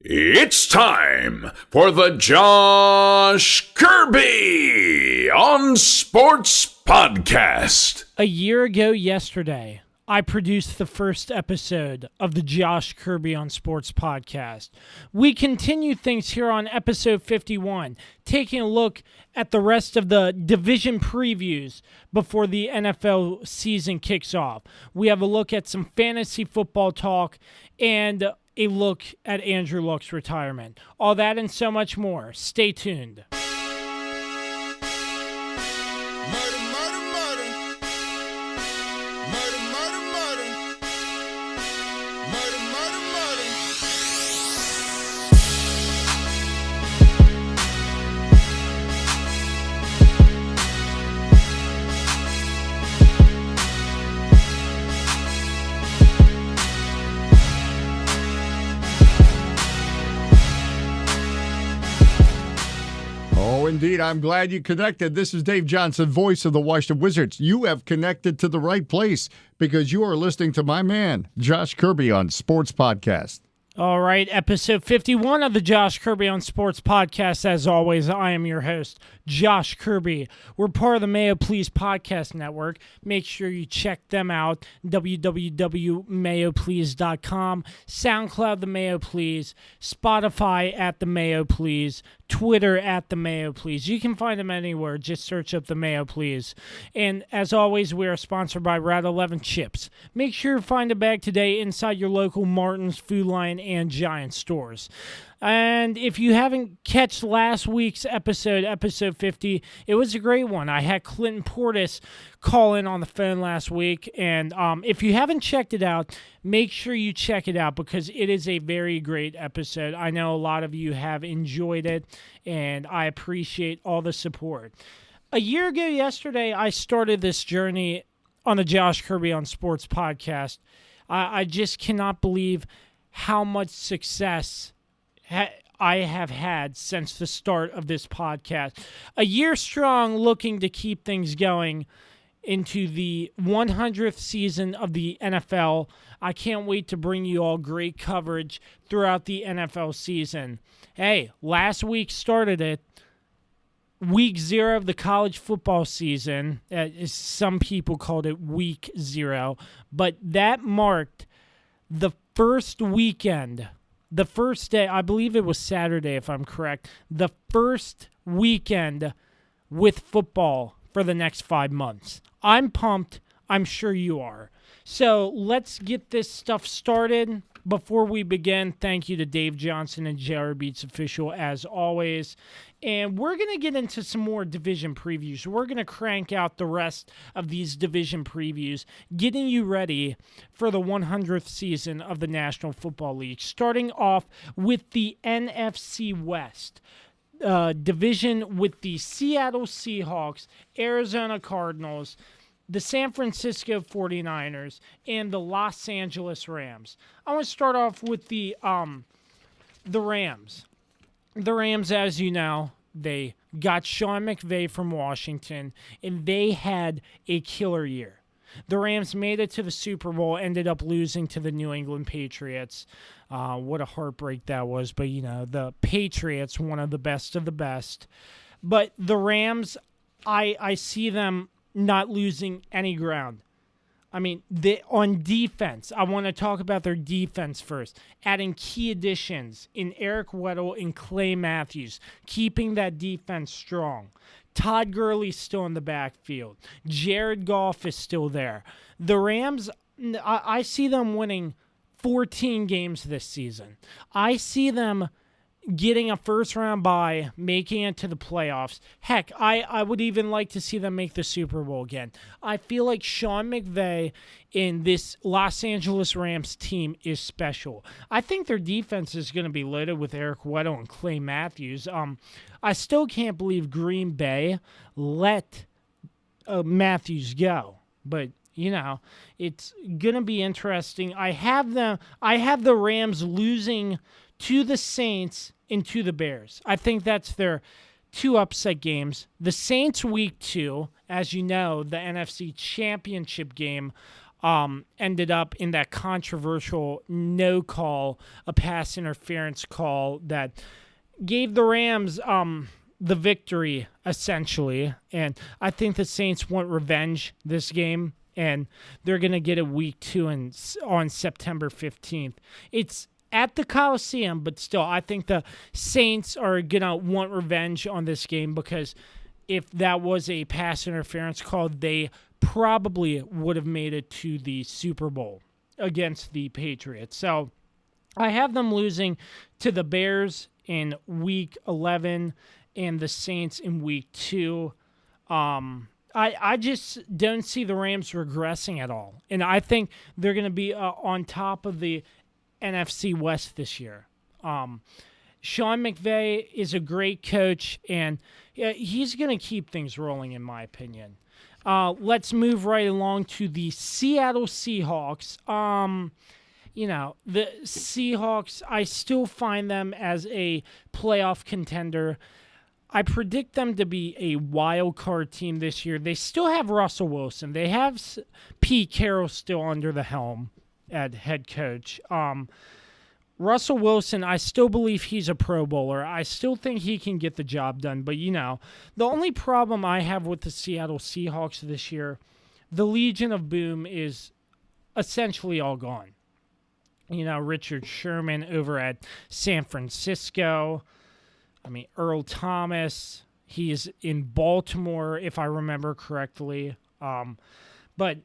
It's time for the Josh Kirby on Sports Podcast. A year ago yesterday, I produced the first episode of the Josh Kirby on Sports Podcast. We continue things here on episode 51, taking a look at the rest of the division previews before the NFL season kicks off. We have a look at some fantasy football talk and a look at Andrew Luck's retirement. All that and so much more. Stay tuned. Indeed, I'm glad you connected. This is Dave Johnson, voice of the Washington Wizards. You have connected to the right place because you are listening to my man, Josh Kirby, on Sports Podcast. All right, episode 51 of the Josh Kirby on Sports Podcast. As always, I am your host, Josh Kirby. We're part of the Mayo Please Podcast Network. Make sure you check them out, www.mayoplease.com, SoundCloud, The Mayo Please, Spotify at The Mayo Please, Twitter at The Mayo Please. You can find them anywhere. Just search up The Mayo Please. And as always, we are sponsored by Route 11 Chips. Make sure to find a bag today inside your local Martin's, Food Lion, and Giant stores. And if you haven't catched last week's episode 50, it was a great one. I had Clinton Portis call in on the phone last week, and if you haven't checked it out, make sure you check it out because it is a very great episode. I know a lot of you have enjoyed it, and I appreciate all the support. A year ago yesterday, I started this journey on the Josh Kirby on Sports Podcast. I just cannot believe how much success I have had since the start of this podcast. A year strong, looking to keep things going into the 100th season of the NFL. I can't wait to bring you all great coverage throughout the NFL season. Hey, last week started it. Week 0 of the college football season. Some people called it week 0. But that marked the first weekend. The first day, I believe it was Saturday if I'm correct, the first weekend with football for the next 5 months. I'm pumped. I'm sure you are. So let's get this stuff started. Before we begin, thank you to Dave Johnson and JR Beats Official as always. And we're going to get into some more division previews. We're going to crank out the rest of these division previews, getting you ready for the 100th season of the National Football League. Starting off with the NFC West division with the Seattle Seahawks, Arizona Cardinals, the San Francisco 49ers, and the Los Angeles Rams. I want to start off with the Rams. The Rams, as you know, they got Sean McVay from Washington, and they had a killer year. The Rams made it to the Super Bowl, ended up losing to the New England Patriots. What a heartbreak that was. But, you know, the Patriots, one of the best. But the Rams, I see them not losing any ground. I mean, on defense, I want to talk about their defense first. Adding key additions in Eric Weddle and Clay Matthews, keeping that defense strong. Todd Gurley's still in the backfield. Jared Goff is still there. The Rams, I see them winning 14 games this season. I see them getting a first-round bye, making it to the playoffs. Heck, I would even like to see them make the Super Bowl again. I feel like Sean McVay in this Los Angeles Rams team is special. I think their defense is going to be loaded with Eric Weddle and Clay Matthews. I still can't believe Green Bay let Matthews go, but you know, it's going to be interesting. I have the Rams losing to the Saints and to the Bears. I think that's their two upset games. The Saints week 2, as you know, the NFC Championship game, ended up in that controversial no call, a pass interference call that gave the Rams the victory, essentially. And I think the Saints want revenge this game, and they're going to get a week 2 on September 15th. It's at the Coliseum, but still, I think the Saints are going to want revenge on this game, because if that was a pass interference call, they probably would have made it to the Super Bowl against the Patriots. So I have them losing to the Bears in Week 11 and the Saints in Week 2. I just don't see the Rams regressing at all. And I think they're going to be on top of the NFC West this year. Sean McVay is a great coach, and he's going to keep things rolling, in my opinion. Let's move right along to the Seattle Seahawks. The Seahawks, I still find them as a playoff contender. I predict them to be a wild card team this year. They still have Russell Wilson. They have Pete Carroll still under the helm at head coach. Russell Wilson, I still believe he's a Pro Bowler. I still think he can get the job done. But, the only problem I have with the Seattle Seahawks this year, the Legion of Boom is essentially all gone. Richard Sherman over at San Francisco. Earl Thomas, he is in Baltimore, if I remember correctly. But,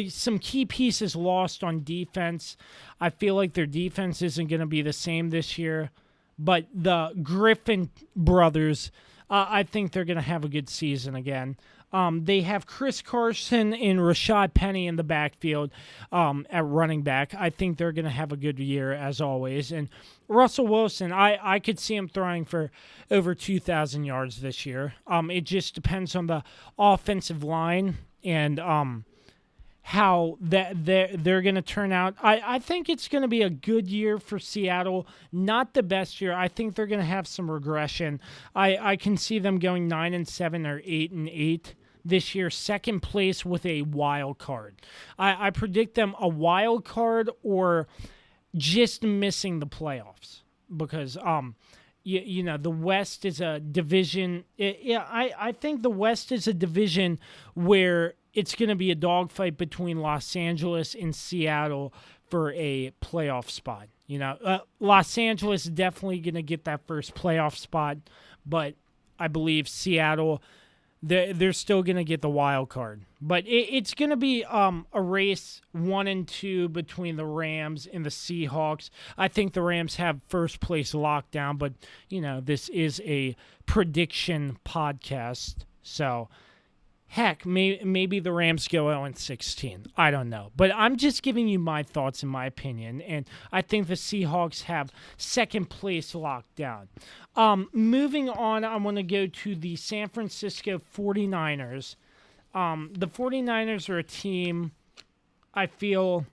some key pieces lost on defense. I feel like their defense isn't going to be the same this year. But the Griffin brothers, I think they're going to have a good season again. They have Chris Carson and Rashad Penny in the backfield at running back. I think they're going to have a good year, as always. And Russell Wilson, I could see him throwing for over 2,000 yards this year. It just depends on the offensive line and how they're going to turn out. I think it's going to be a good year for Seattle. Not the best year. I think they're going to have some regression. I can see them going 9-7 or 8-8 this year, second place with a wild card. I predict them a wild card or just missing the playoffs, because the West is a division. I think the West is a division where it's going to be a dogfight between Los Angeles and Seattle for a playoff spot. Los Angeles is definitely going to get that first playoff spot, but I believe Seattle, they're still going to get the wild card. But it's going to be a race 1 and 2 between the Rams and the Seahawks. I think the Rams have first place locked down, but, this is a prediction podcast. So, heck, maybe the Rams go 0-16. I don't know. But I'm just giving you my thoughts and my opinion. And I think the Seahawks have second place locked down. Moving on, I want to go to the San Francisco 49ers. The 49ers are a team, I feel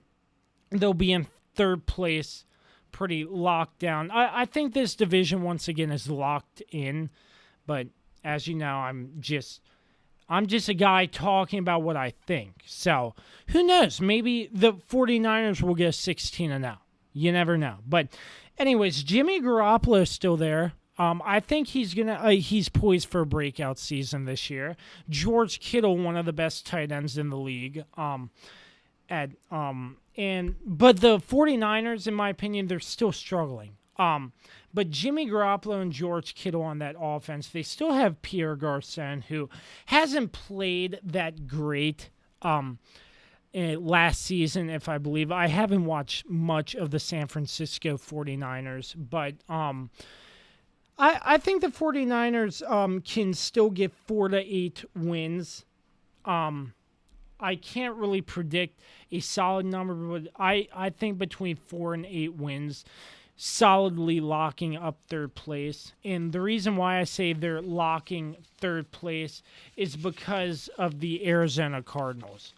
they'll be in third place, pretty locked down. I think this division, once again, is locked in. But as you know, I'm just a guy talking about what I think. So, who knows? Maybe the 49ers will get 16-0. You never know. But anyways, Jimmy Garoppolo is still there. I think he's poised for a breakout season this year. George Kittle, one of the best tight ends in the league. But the 49ers, in my opinion, they're still struggling. But Jimmy Garoppolo and George Kittle on that offense, they still have Pierre Garçon, who hasn't played that great last season, if I believe. I haven't watched much of the San Francisco 49ers, but I think the 49ers can still get 4 to 8 wins. I can't really predict a solid number, but I think between 4 and 8 wins, solidly locking up third place. And the reason why I say they're locking third place is because of the Arizona Cardinals.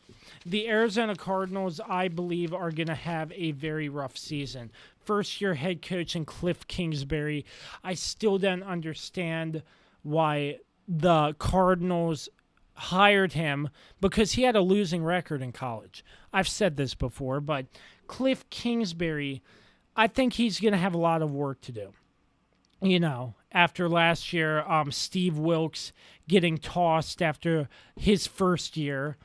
The Arizona Cardinals, I believe, are going to have a very rough season. First-year head coach in Cliff Kingsbury. I still don't understand why the Cardinals hired him because he had a losing record in college. I've said this before, but Cliff Kingsbury, I think he's going to have a lot of work to do. You know, after last year, Steve Wilkes getting tossed after his first year.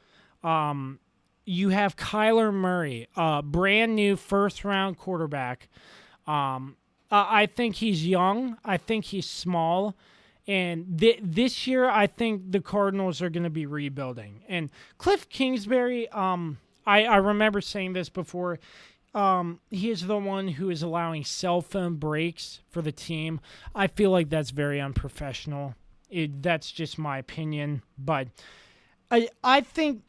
You have Kyler Murray, a brand new first-round quarterback. I think he's young. I think he's small. And this year, I think the Cardinals are going to be rebuilding. And Cliff Kingsbury, I remember saying this before. He is the one who is allowing cell phone breaks for the team. I feel like that's very unprofessional. That's just my opinion. But I think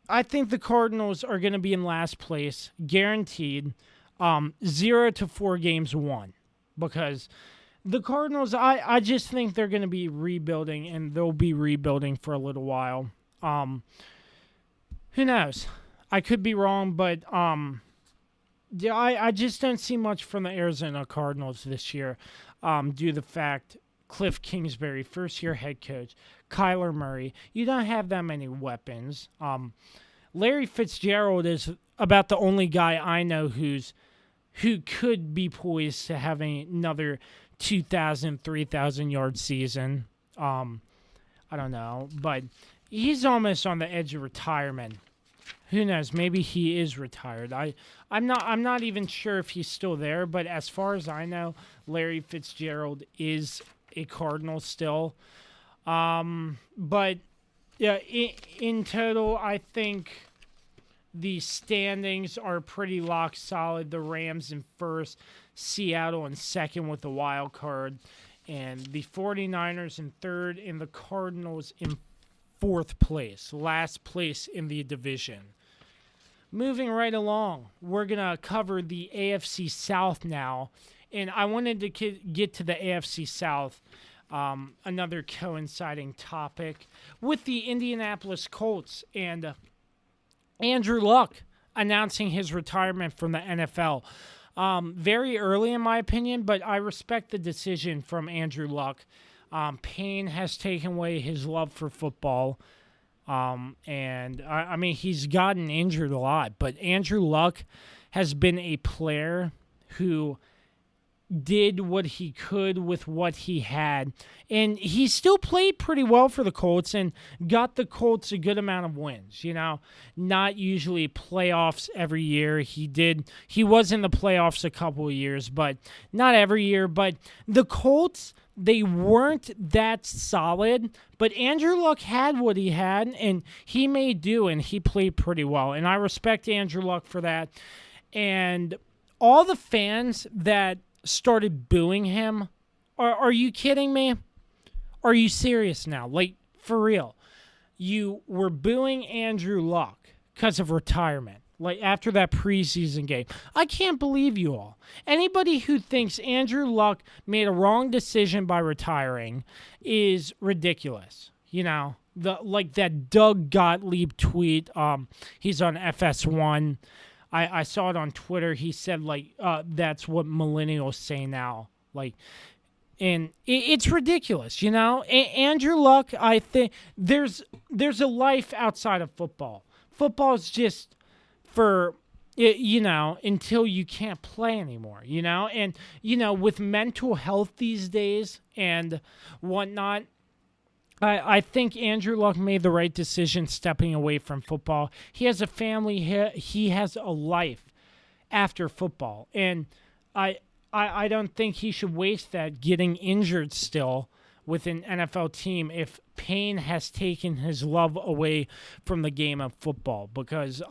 the Cardinals are going to be in last place, guaranteed, 0 to 4 games won. Because the Cardinals, I just think they're going to be rebuilding, and they'll be rebuilding for a little while. Who knows? I could be wrong, but yeah, I just don't see much from the Arizona Cardinals this year due to the fact Cliff Kingsbury, first-year head coach, Kyler Murray. You don't have that many weapons. Larry Fitzgerald is about the only guy I know who could be poised to have another 2,000, 3,000-yard season. I don't know, but he's almost on the edge of retirement. Who knows? Maybe he is retired. I'm not even sure if he's still there, but as far as I know, Larry Fitzgerald is a Cardinal still. But yeah, in total, I think the standings are pretty lock solid. The Rams in first, Seattle in second with the wild card, and the 49ers in third, and the Cardinals in fourth place, last place in the division. Moving right along, we're going to cover the AFC South now, and I wanted to get to the AFC South, another coinciding topic, with the Indianapolis Colts and Andrew Luck announcing his retirement from the NFL. Very early in my opinion, but I respect the decision from Andrew Luck. Pain has taken away his love for football. And I mean, he's gotten injured a lot, but Andrew Luck has been a player who did what he could with what he had. And he still played pretty well for the Colts and got the Colts a good amount of wins, you know, not usually playoffs every year. He was in the playoffs a couple of years, but not every year. But the Colts, they weren't that solid, but Andrew Luck had what he had, and he made do, and he played pretty well. And I respect Andrew Luck for that. And all the fans that started booing him, are you kidding me? Are you serious now? Like, for real. You were booing Andrew Luck because of retirement. Like, after that preseason game. I can't believe you all. Anybody who thinks Andrew Luck made a wrong decision by retiring is ridiculous. You know, like that Doug Gottlieb tweet. He's on FS1. I saw it on Twitter. He said, like, that's what millennials say now. Like, and it's ridiculous, you know? Andrew Luck, I think, there's a life outside of football. Football is just for, you know, until you can't play anymore, you know? And, you know, with mental health these days and whatnot, I think Andrew Luck made the right decision stepping away from football. He has a family. He has a life after football. And I don't think he should waste that getting injured still with an NFL team if pain has taken his love away from the game of football. Because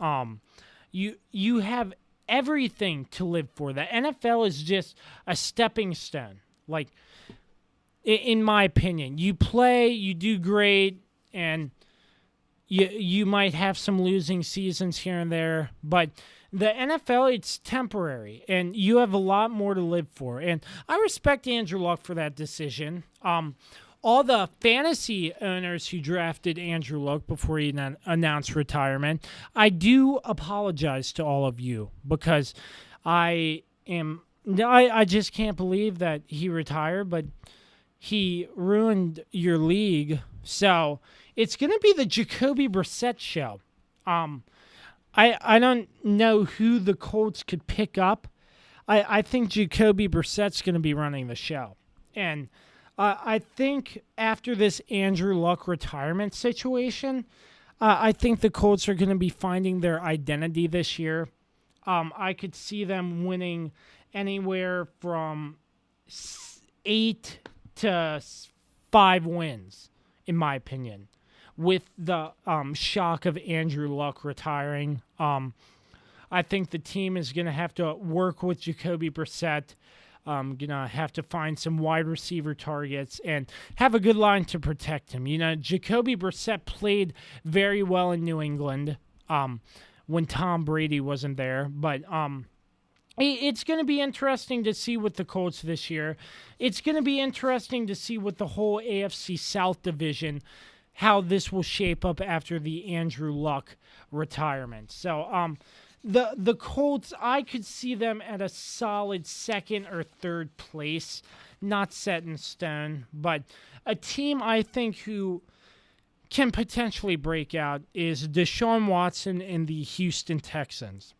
you have everything to live for. The NFL is just a stepping stone. Like, in my opinion, you play, you do great, and you might have some losing seasons here and there, but the NFL, it's temporary, and you have a lot more to live for. And I respect Andrew Luck for that decision. All the fantasy owners who drafted Andrew Luck before he announced retirement, I do apologize to all of you because I just can't believe that he retired, but he ruined your league. So It's going to be the Jacoby Brissett show. I don't know who the Colts could pick up. I think Jacoby Brissett's going to be running the show. And I think after this Andrew Luck retirement situation, I think the Colts are going to be finding their identity this year. I could see them winning anywhere from 8 to 5 wins, in my opinion, with the shock of Andrew Luck retiring. I think the team is going to have to work with Jacoby Brissett, going to have to find some wide receiver targets and have a good line to protect him. Jacoby Brissett played very well in New England when Tom Brady wasn't there, but it's going to be interesting to see with the Colts this year. It's going to be interesting to see with the whole AFC South division, how this will shape up after the Andrew Luck retirement. So, the Colts, I could see them at a solid second or third place, not set in stone, but a team I think who can potentially break out is Deshaun Watson and the Houston Texans.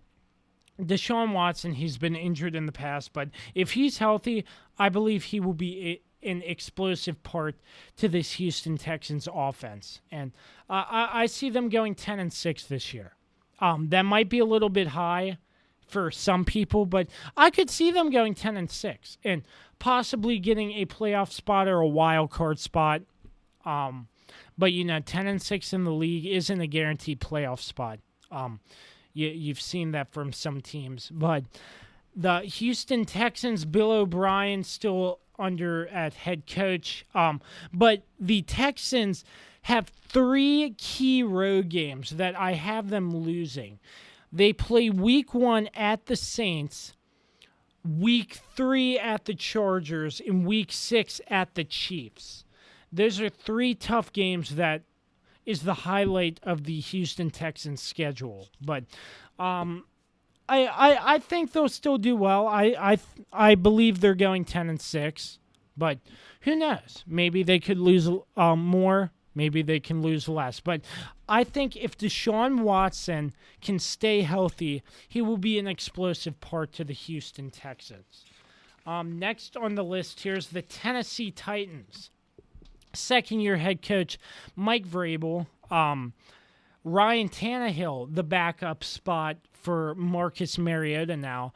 Deshaun Watson, he's been injured in the past, but if he's healthy, I believe he will be an explosive part to this Houston Texans offense. And I see them going 10-6 this year. That might be a little bit high for some people, but I could see them going 10-6 and possibly getting a playoff spot or a wild card spot. But 10-6 in the league isn't a guaranteed playoff spot. You've seen that from some teams, but the Houston Texans, Bill O'Brien still under at head coach. But the Texans have 3 key road games that I have them losing. They play week 1 at the Saints, week 3 at the Chargers, and week 6 at the Chiefs. Those are 3 tough games that is the highlight of the Houston Texans schedule. But I think they'll still do well. I believe they're going 10-6, but who knows? Maybe they could lose more. Maybe they can lose less. But I think if Deshaun Watson can stay healthy, he will be an explosive part to the Houston Texans. Next on the list, here's the Tennessee Titans. Second-year head coach Mike Vrabel, Ryan Tannehill, the backup spot for Marcus Mariota now.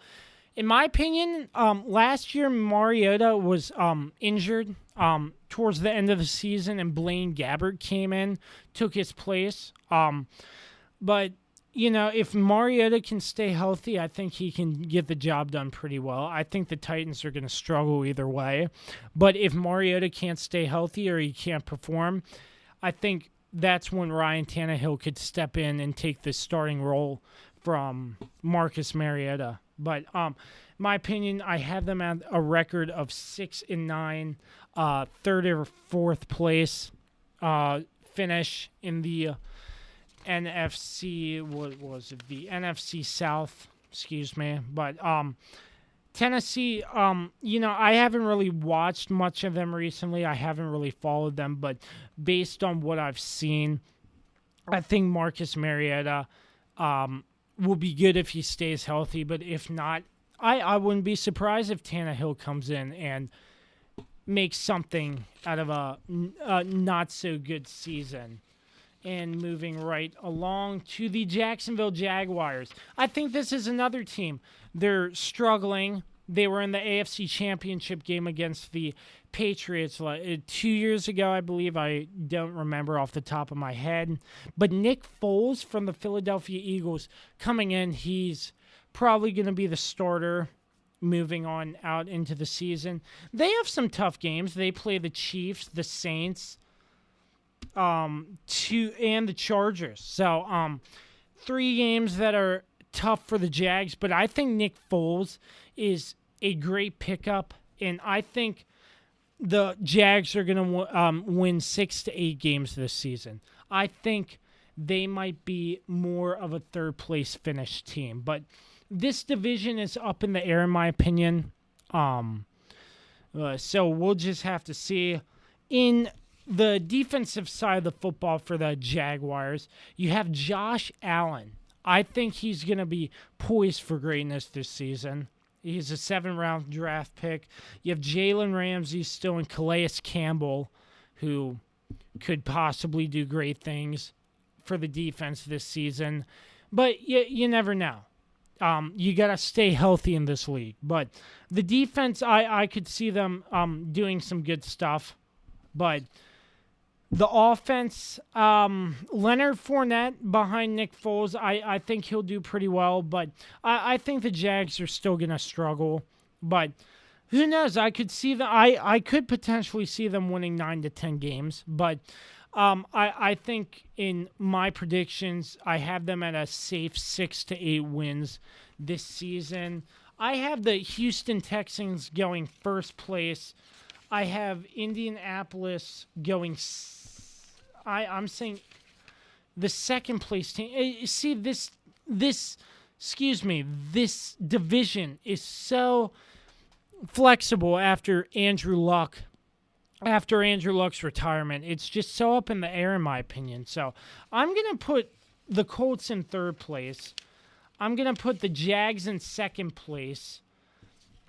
In my opinion, last year Mariota was injured towards the end of the season, and Blaine Gabbert came in, took his place. But, if Mariota can stay healthy, I think he can get the job done pretty well. I think the Titans are going to struggle either way. But if Mariota can't stay healthy or he can't perform, I think that's when Ryan Tannehill could step in and take the starting role from Marcus Mariota. But my opinion, I have them at a record of 6-9, third or fourth place finish in the NFC. What was it? The NFC South. Excuse me. But Tennessee. I haven't really watched much of them recently. I haven't really followed them, but based on what I've seen, I think Marcus Mariota will be good if he stays healthy, but if not, I wouldn't be surprised if Tannehill comes in and makes something out of a not-so-good season. And moving right along to the Jacksonville Jaguars. I think this is another team. They're struggling. They were in the AFC Championship game against the Patriots 2 years ago, I believe. I don't remember off the top of my head. But Nick Foles from the Philadelphia Eagles coming in, he's probably going to be the starter moving on out into the season. They have some tough games. They play the Chiefs, the Saints, and the Chargers. So 3 games that are tough for the Jags, but I think Nick Foles is a great pickup, and I think the Jags are going to win 6 to 8 games this season. I think they might be more of a third-place finish team, but this division is up in the air, in my opinion. So we'll just have to see. In the defensive side of the football for the Jaguars, you have Josh Allen. I think he's going to be poised for greatness this season. He's a 7th-round draft pick. You have Jalen Ramsey still in Calais Campbell, who could possibly do great things for the defense this season. But you never know. You got to stay healthy in this league. But the defense, I could see them doing some good stuff. But the offense, Leonard Fournette behind Nick Foles, I think he'll do pretty well. But I think the Jags are still going to struggle. But who knows? I could see them. I could potentially see them winning 9 to 10 games. But I think in my predictions, I have them at a safe 6 to 8 wins this season. I have the Houston Texans going first place. I have Indianapolis going. I'm saying the second place team. See this. This division is so flexible after Andrew Luck's retirement. It's just so up in the air, in my opinion. So I'm going to put the Colts in third place. I'm going to put the Jags in second place.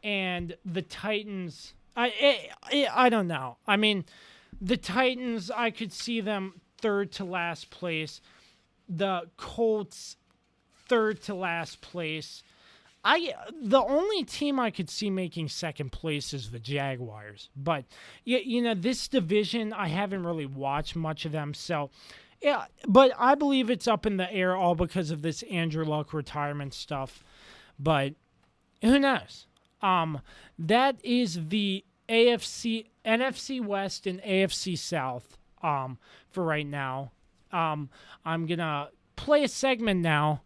And the Titans, I don't know. I mean, the Titans, I could see them third to last place. The Colts, third to last place. The only team I could see making second place is the Jaguars. But, this division, I haven't really watched much of them. So, yeah, but I believe it's up in the air all because of this Andrew Luck retirement stuff. But who knows? That is the NFC West and AFC South for right now. I'm going to play a segment now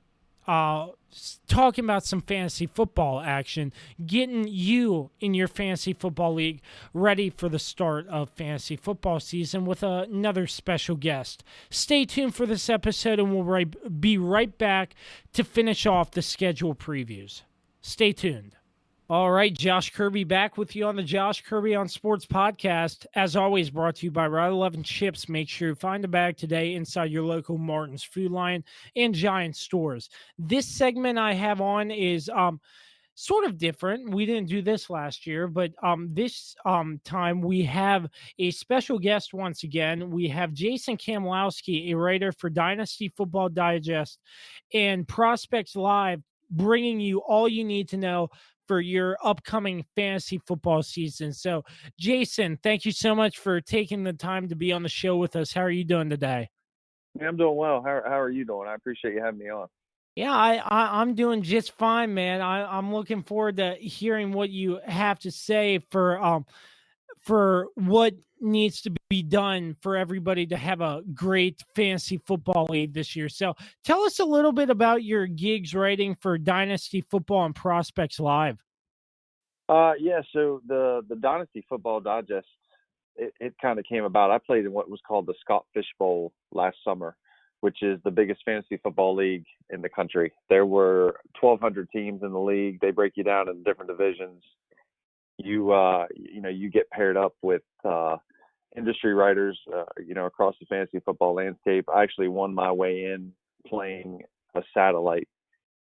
talking about some fantasy football action, getting you in your fantasy football league ready for the start of fantasy football season with another special guest. Stay tuned for this episode, and we'll be right back to finish off the schedule previews. Stay tuned. All right, Josh Kirby back with you on the Josh Kirby on Sports podcast. As always, brought to you by Route 11 Chips. Make sure you find a bag today inside your local Martin's Food Lion and Giant stores. This segment I have on is sort of different. We didn't do this last year, but this time we have a special guest once again. We have Jason Kamlowski, a writer for Dynasty Football Digest and Prospects Live, bringing you all you need to know for your upcoming fantasy football season. So, Jason, thank you so much for taking the time to be on the show with us. How are you doing today? Yeah, I'm doing well. How are you doing? I appreciate you having me on. Yeah, I'm doing just fine, man. I'm looking forward to hearing what you have to say for what needs to be done for everybody to have a great fantasy football league this year. So tell us a little bit about your gigs writing for Dynasty Football and Prospects Live. Yeah, so the Dynasty Football Digest, it kind of came about. I played in what was called the Scott Fish Bowl last summer, which is the biggest fantasy football league in the country. There were 1,200 teams in the league. They break you down in different divisions. You get paired up with industry writers, across the fantasy football landscape. I actually won my way in playing a satellite,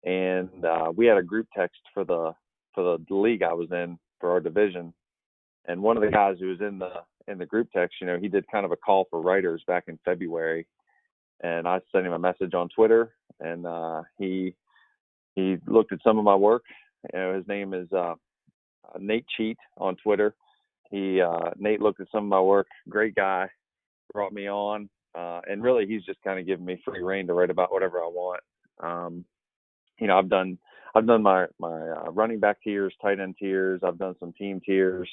and we had a group text for the league I was in for our division. And one of the guys who was in the group text, he did kind of a call for writers back in February, and I sent him a message on Twitter, and he looked at some of my work. His name is Nate Cheat on Twitter. Nate looked at some of my work. Great guy, brought me on, and really he's just kind of giving me free reign to write about whatever I want. I've done my running back tiers, tight end tiers. I've done some team tiers.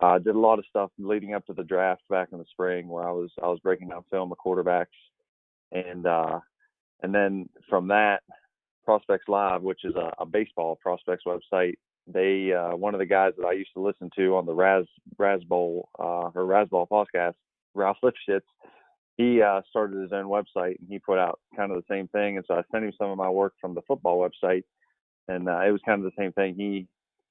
Did a lot of stuff leading up to the draft back in the spring, where I was breaking down film of quarterbacks, and then from that, Prospects Live, which is a baseball prospects website. They one of the guys that I used to listen to on the Razzball podcast, Ralph Lifshitz, he started his own website, and he put out kind of the same thing. And so I sent him some of my work from the football website, and it was kind of the same thing.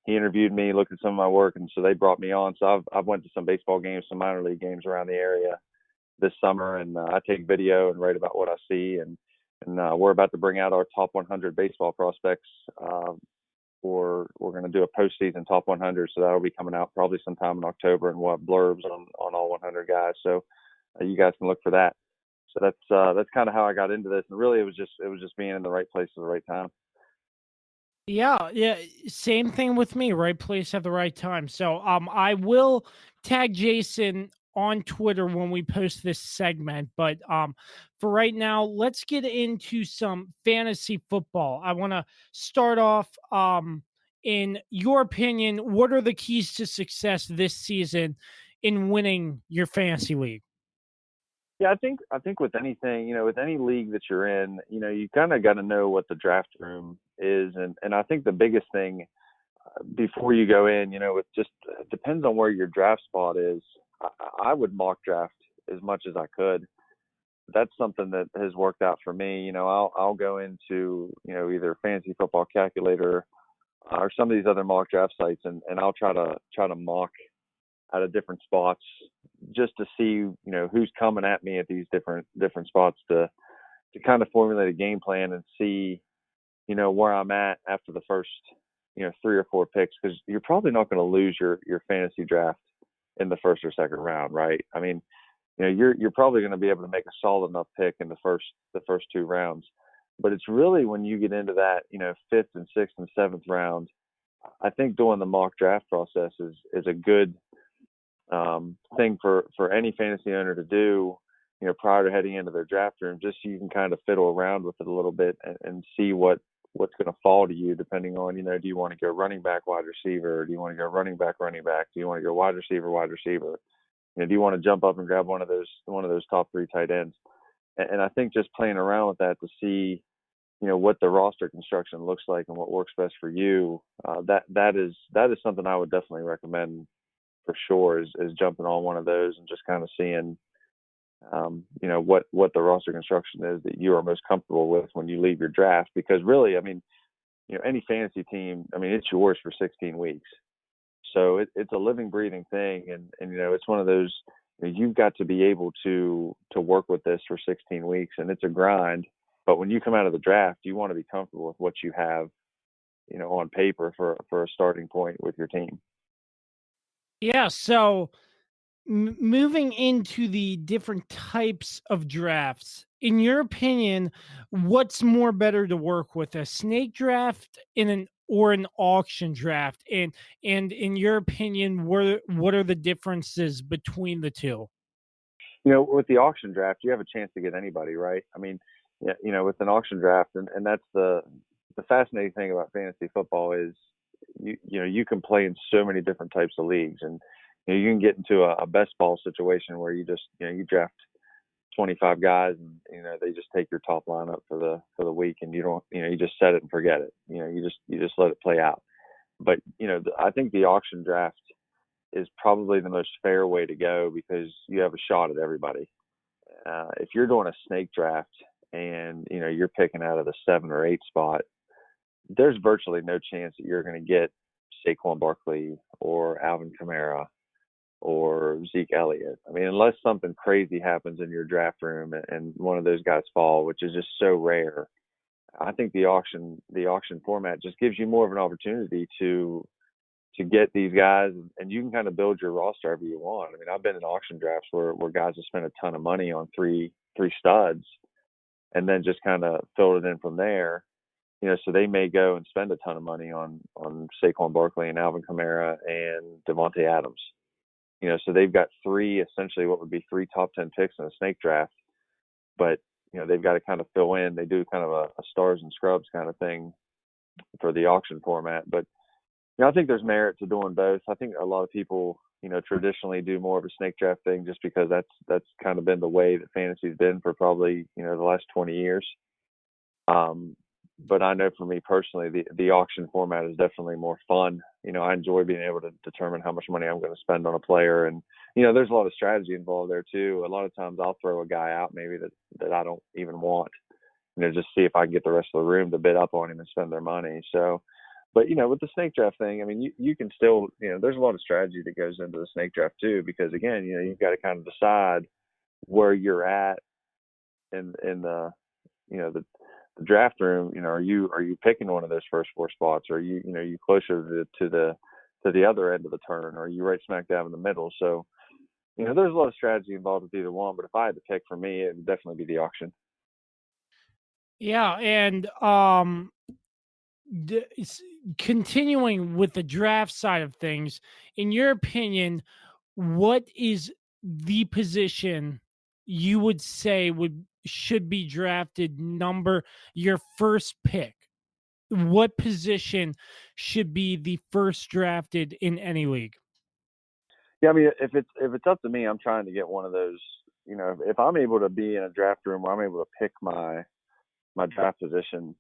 he interviewed me, looked at some of my work, and so they brought me on. So I've went to some baseball games, some minor league games around the area this summer, and I take video and write about what I see. And we're about to bring out our top 100 baseball prospects. We're going to do a postseason top 100, so that'll be coming out probably sometime in October, and we'll have blurbs on all 100 guys. So you guys can look for that. So that's kind of how I got into this, and really it was just being in the right place at the right time. Yeah, same thing with me. Right place at the right time. So, I will tag Jason on Twitter when we post this segment. But for right now, let's get into some fantasy football. I want to start off. In your opinion, what are the keys to success this season in winning your fantasy league? Yeah, I think with anything, with any league that you're in, you kind of got to know what the draft room is, and I think the biggest thing before you go in, it just depends on where your draft spot is. I would mock draft as much as I could. That's something that has worked out for me. I'll go into either Fantasy Football Calculator or some of these other mock draft sites, and I'll try to mock out of different spots just to see who's coming at me at these different spots to kind of formulate a game plan and see where I'm at after the first 3 or 4 picks, because you're probably not going to lose your fantasy draft in the first or second round, right? I mean, you're probably going to be able to make a solid enough pick in the first 2 rounds, but it's really when you get into that 5th and 6th and 7th round, I think doing the mock draft process is a good thing for any fantasy owner to do, prior to heading into their draft room, just so you can kind of fiddle around with it a little bit and see what's going to fall to you, depending on, do you want to go running back, wide receiver, or do you want to go running back, do you want to go wide receiver, do you want to jump up and grab one of those top 3 tight ends? And I think just playing around with that to see, what the roster construction looks like and what works best for you, that is something I would definitely recommend for sure, is jumping on one of those and just kind of seeing, what the roster construction is that you are most comfortable with when you leave your draft. Because really, I mean, any fantasy team, I mean, it's yours for 16 weeks. So it's a living, breathing thing. And it's one of those, you've got to be able to work with this for 16 weeks, and it's a grind. But when you come out of the draft, you want to be comfortable with what you have, on paper for a starting point with your team. Yeah. So, moving into the different types of drafts, in your opinion, what's more better to work with, a snake draft or an auction draft? And in your opinion, what are the differences between the two? With the auction draft, you have a chance to get anybody, right? I mean, yeah, with an auction draft, and that's the fascinating thing about fantasy football is you can play in so many different types of leagues, and you can get into a best ball situation where you just you draft 25 guys, and they just take your top lineup for the week, and you don't you just set it and forget it. You just let it play out. But I think the auction draft is probably the most fair way to go, because you have a shot at everybody. If you're doing a snake draft and you're picking out of the 7 or 8 spot, there's virtually no chance that you're going to get Saquon Barkley or Alvin Kamara or Zeke Elliott. I mean, unless something crazy happens in your draft room and one of those guys fall, which is just so rare. I think the auction format just gives you more of an opportunity to get these guys, and you can kind of build your roster however you want. I mean, I've been in auction drafts where guys have spent a ton of money on three studs, and then just kind of filled it in from there. So they may go and spend a ton of money on Saquon Barkley and Alvin Kamara and Devontae Adams. So they've got essentially what would be 3 top 10 picks in a snake draft, but they've got to kind of fill in. They do kind of a stars and scrubs kind of thing for the auction format. But I think there's merit to doing both. I think a lot of people, traditionally do more of a snake draft thing just because that's kind of been the way that fantasy's been for probably, the last 20 years. But I know for me personally, the auction format is definitely more fun. I enjoy being able to determine how much money I'm going to spend on a player. And, there's a lot of strategy involved there too. A lot of times I'll throw a guy out maybe that I don't even want, just see if I can get the rest of the room to bid up on him and spend their money. So But with the snake draft thing, I mean, you can still, there's a lot of strategy that goes into the snake draft too, because again, you've got to kind of decide where you're at in the draft room. Are you picking one of those first four spots, or are you closer to the other end of the turn, or are you right smack dab in the middle? So there's a lot of strategy involved with either one, but if I had to pick, for me, it would definitely be the auction. Yeah, and continuing with the draft side of things, in your opinion, what is the position you would say should be drafted your first pick? What position should be the first drafted in any league? Yeah, I mean, if it's up to me, I'm trying to get one of those. If I'm able to be in a draft room where I'm able to pick my draft position,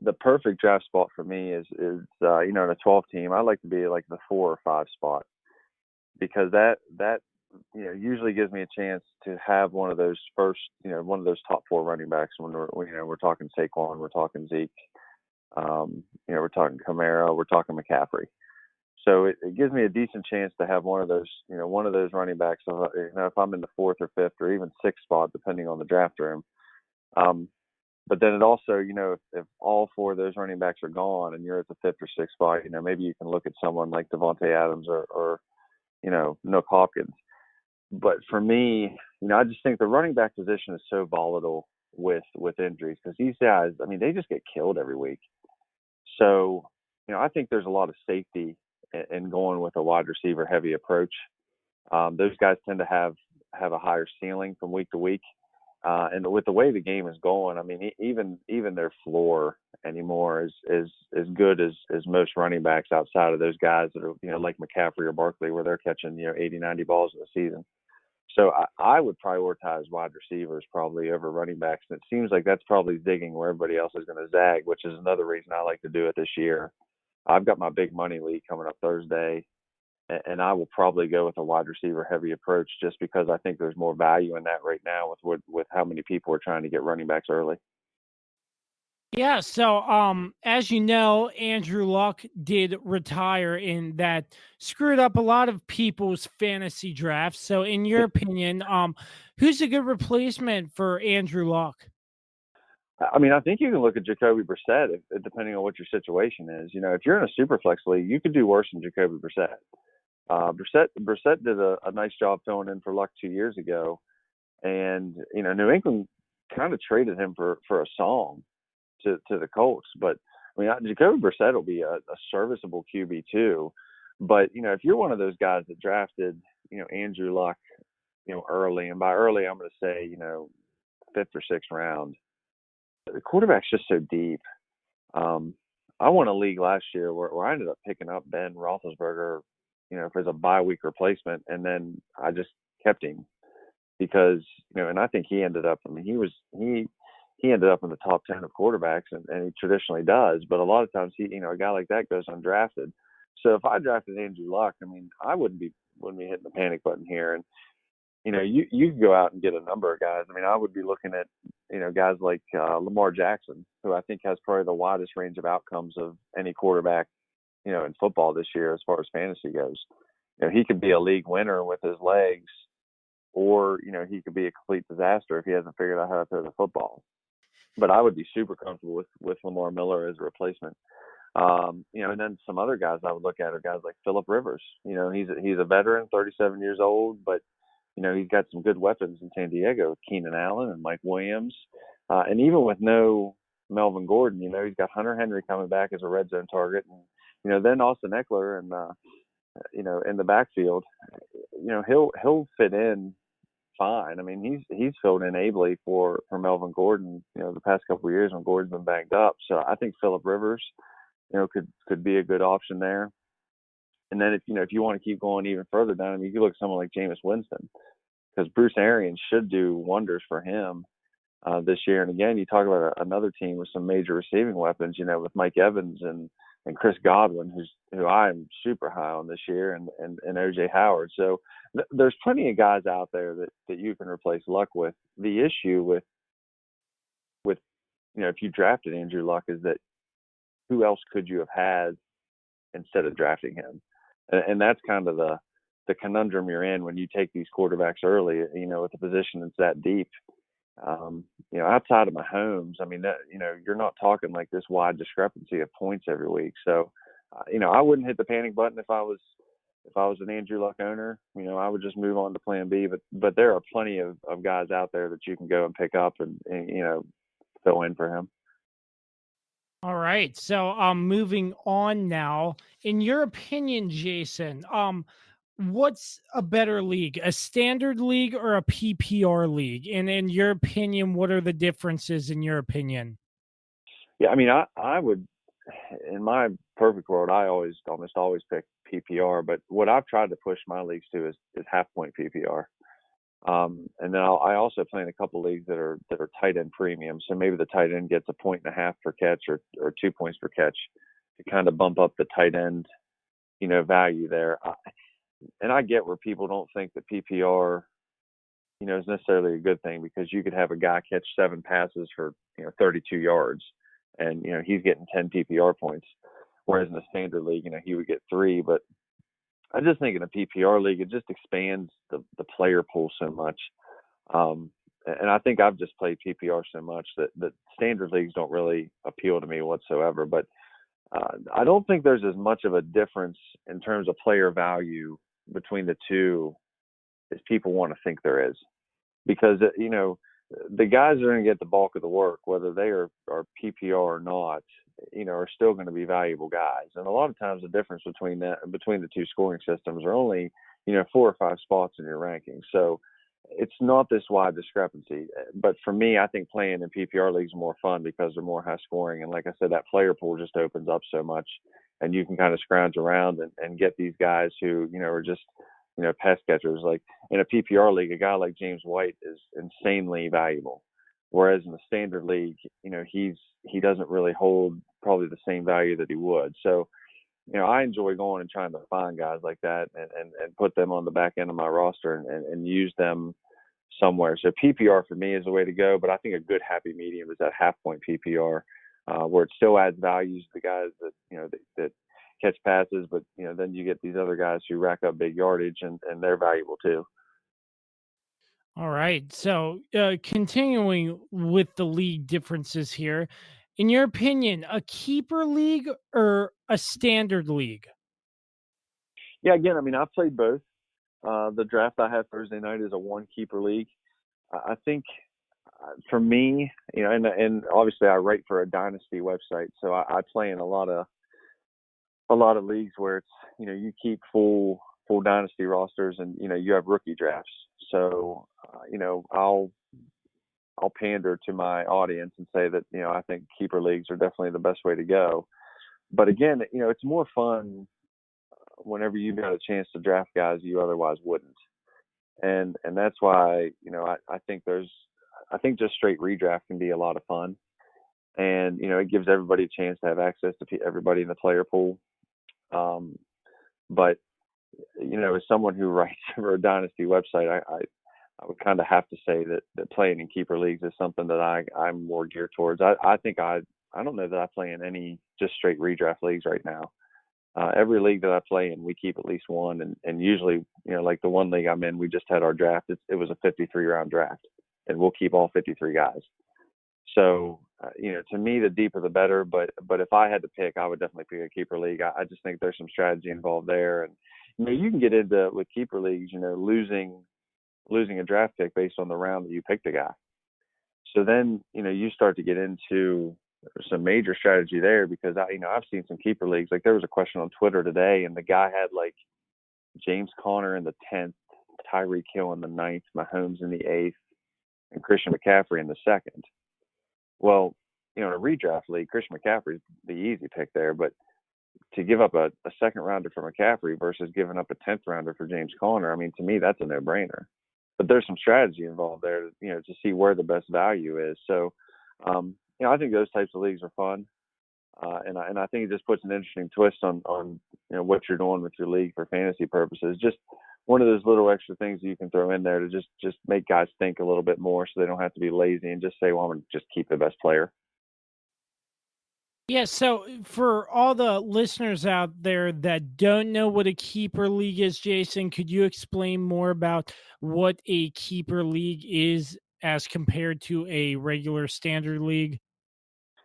the perfect draft spot for me is in a 12 team. I like to be like the 4 or 5 spot, because that usually gives me a chance to have one of those top 4 running backs when we're talking Saquon, we're talking Zeke, we're talking Kamara, we're talking McCaffrey. So it gives me a decent chance to have one of those running backs. If I'm in the 4th or 5th or even 6th spot, depending on the draft room. But then it also, if all 4 of those running backs are gone and you're at the 5th or 6th spot, maybe you can look at someone like Devontae Adams or Nook Hopkins. But for me, I just think the running back position is so volatile with injuries, because these guys, I mean, they just get killed every week. So, I think there's a lot of safety in going with a wide receiver heavy approach. Those guys tend to have a higher ceiling from week to week. And with the way the game is going, I mean, even their floor anymore is as good as most running backs outside of those guys that are, like McCaffrey or Barkley, where they're catching, 80, 90 balls in a season. So I would prioritize wide receivers probably over running backs. And it seems like that's probably zigging where everybody else is going to zag, which is another reason I like to do it this year. I've got my big money league coming up Thursday, and I will probably go with a wide receiver heavy approach, just because I think there's more value in that right now with how many people are trying to get running backs early. Yeah, so as you know, Andrew Luck did retire, and that screwed up a lot of people's fantasy drafts. So in your opinion, who's a good replacement for Andrew Luck? I mean, I think you can look at Jacoby Brissett, depending on what your situation is. If you're in a super flex league, you could do worse than Jacoby Brissett. Brissett did a nice job filling in for Luck 2 years ago, and New England kind of traded him for a song to the Colts. But I mean, Jacoby Brissett will be a serviceable QB too. But if you're one of those guys that drafted Andrew Luck early, and by early I'm going to say 5th or 6th round, the quarterback's just so deep. I won a league last year where I ended up picking up Ben Roethlisberger, for a bye week replacement, and then I just kept him because and I think he ended up. I mean, he ended up in the top 10 of quarterbacks, and he traditionally does. But a lot of times a guy like that goes undrafted. So if I drafted Andrew Luck, I mean, I wouldn't be hitting the panic button here. And you could go out and get a number of guys. I mean, I would be looking at guys like Lamar Jackson, who I think has probably the widest range of outcomes of any quarterback in football this year as far as fantasy goes. He could be a league winner with his legs, or he could be a complete disaster if he hasn't figured out how to throw the football. But I would be super comfortable with Lamar Miller as a replacement. And then some other guys I would look at are guys like Phillip Rivers. He's a veteran, 37 years old, but he's got some good weapons in San Diego with Keenan Allen and Mike Williams. And even with no Melvin Gordon, he's got Hunter Henry coming back as a red zone target. And, then Austin Eckler and, in the backfield, he'll fit in fine. I mean, he's filled in ably for Melvin Gordon, the past couple of years when Gordon's been banged up. So I think Phillip Rivers, could be a good option there. And then if you want to keep going even further down, I mean, you could look at someone like Jameis Winston, because Bruce Arians should do wonders for him this year. And again, you talk about another team with some major receiving weapons, with Mike Evans and Chris Godwin, who I'm super high on this year, and OJ Howard. So there's plenty of guys out there that you can replace Luck with. The issue with if you drafted Andrew Luck is that who else could you have had instead of drafting him? And that's kind of the conundrum you're in when you take these quarterbacks early, with a position that's that deep. Outside of Mahomes, I mean, you're not talking like this wide discrepancy of points every week. So, I wouldn't hit the panic button if I was an Andrew Luck owner. I would just move on to plan B, but there are plenty of guys out there that you can go and pick up and fill in for him. All right. So moving on now. In your opinion, Jason, what's a better league, a standard league or a PPR league? And in your opinion, what are the differences in your opinion? Yeah, I mean, I would, in my perfect world, I almost always pick PPR. But what I've tried to push my leagues to is half point PPR. And then I also play in a couple leagues that are tight end premium. So maybe the tight end gets 1.5 per catch or 2 points per catch to kind of bump up the tight end, value there. And I get where people don't think that PPR, is necessarily a good thing, because you could have a guy catch 7 passes for, 32 yards and, he's getting 10 PPR points. Whereas in a standard league, he would get 3. But I just think in a PPR league, it just expands the player pool so much. And I think I've just played PPR so much that standard leagues don't really appeal to me whatsoever. But I don't think there's as much of a difference in terms of player value between the two as people want to think there is. Because, the guys that are going to get the bulk of the work, whether they are PPR or not, are still going to be valuable guys. And a lot of times the difference between the two scoring systems are only, 4 or 5 spots in your rankings. So it's not this wide discrepancy. But for me, I think playing in PPR leagues is more fun because they're more high scoring. And like I said, that player pool just opens up so much, and you can kind of scrounge around and get these guys who, are just, pass catchers. Like in a PPR league, a guy like James White is insanely valuable. Whereas in the standard league, he doesn't really hold probably the same value that he would. So, I enjoy going and trying to find guys like that and put them on the back end of my roster and use them somewhere. So PPR for me is the way to go, but I think a good happy medium is that half point PPR, where it still adds values to the guys that, that catch passes, but, then you get these other guys who rack up big yardage and they're valuable too. All right. So continuing with the league differences here, in your opinion, a keeper league or a standard league? Yeah, again, I mean, I've played both. The draft I have Thursday night is a 1 keeper league. I think for me, and obviously I write for a dynasty website, so I play in a lot of leagues where it's, you keep full dynasty rosters and, you have rookie drafts. So, I'll pander to my audience and say that, I think keeper leagues are definitely the best way to go. But again, it's more fun whenever you've got a chance to draft guys you otherwise wouldn't. And that's why, I think just straight redraft can be a lot of fun. And, it gives everybody a chance to have access to everybody in the player pool. But, as someone who writes for a dynasty website, I would kind of have to say that playing in keeper leagues is something that I'm more geared towards. I think I don't know that I play in any just straight redraft leagues right now. Every league that I play in, we keep at least one. And usually, like the one league I'm in, we just had our draft. It was a 53 round draft, and we'll keep all 53 guys. So, to me, the deeper the better. But if I had to pick, I would definitely pick a keeper league. I just think there's some strategy involved there. And, you can get into with keeper leagues, losing a draft pick based on the round that you picked a guy. So then, you start to get into some major strategy there, because I've seen some keeper leagues. Like there was a question on Twitter today, and the guy had like James Conner in the 10th, Tyreek Hill in the 9th, Mahomes in the 8th, and Christian McCaffrey in the 2nd. Well, in a redraft league, Christian McCaffrey's the easy pick there, but to give up a second rounder for McCaffrey versus giving up a 10th rounder for James Conner, I mean, to me, that's a no-brainer. But there's some strategy involved there, to see where the best value is. So, I think those types of leagues are fun. And I think it just puts an interesting twist on what you're doing with your league for fantasy purposes. Just one of those little extra things that you can throw in there to just make guys think a little bit more, so they don't have to be lazy and just say, well, I'm going to just keep the best player. Yeah, so for all the listeners out there that don't know what a keeper league is, Jason, could you explain more about what a keeper league is as compared to a regular standard league?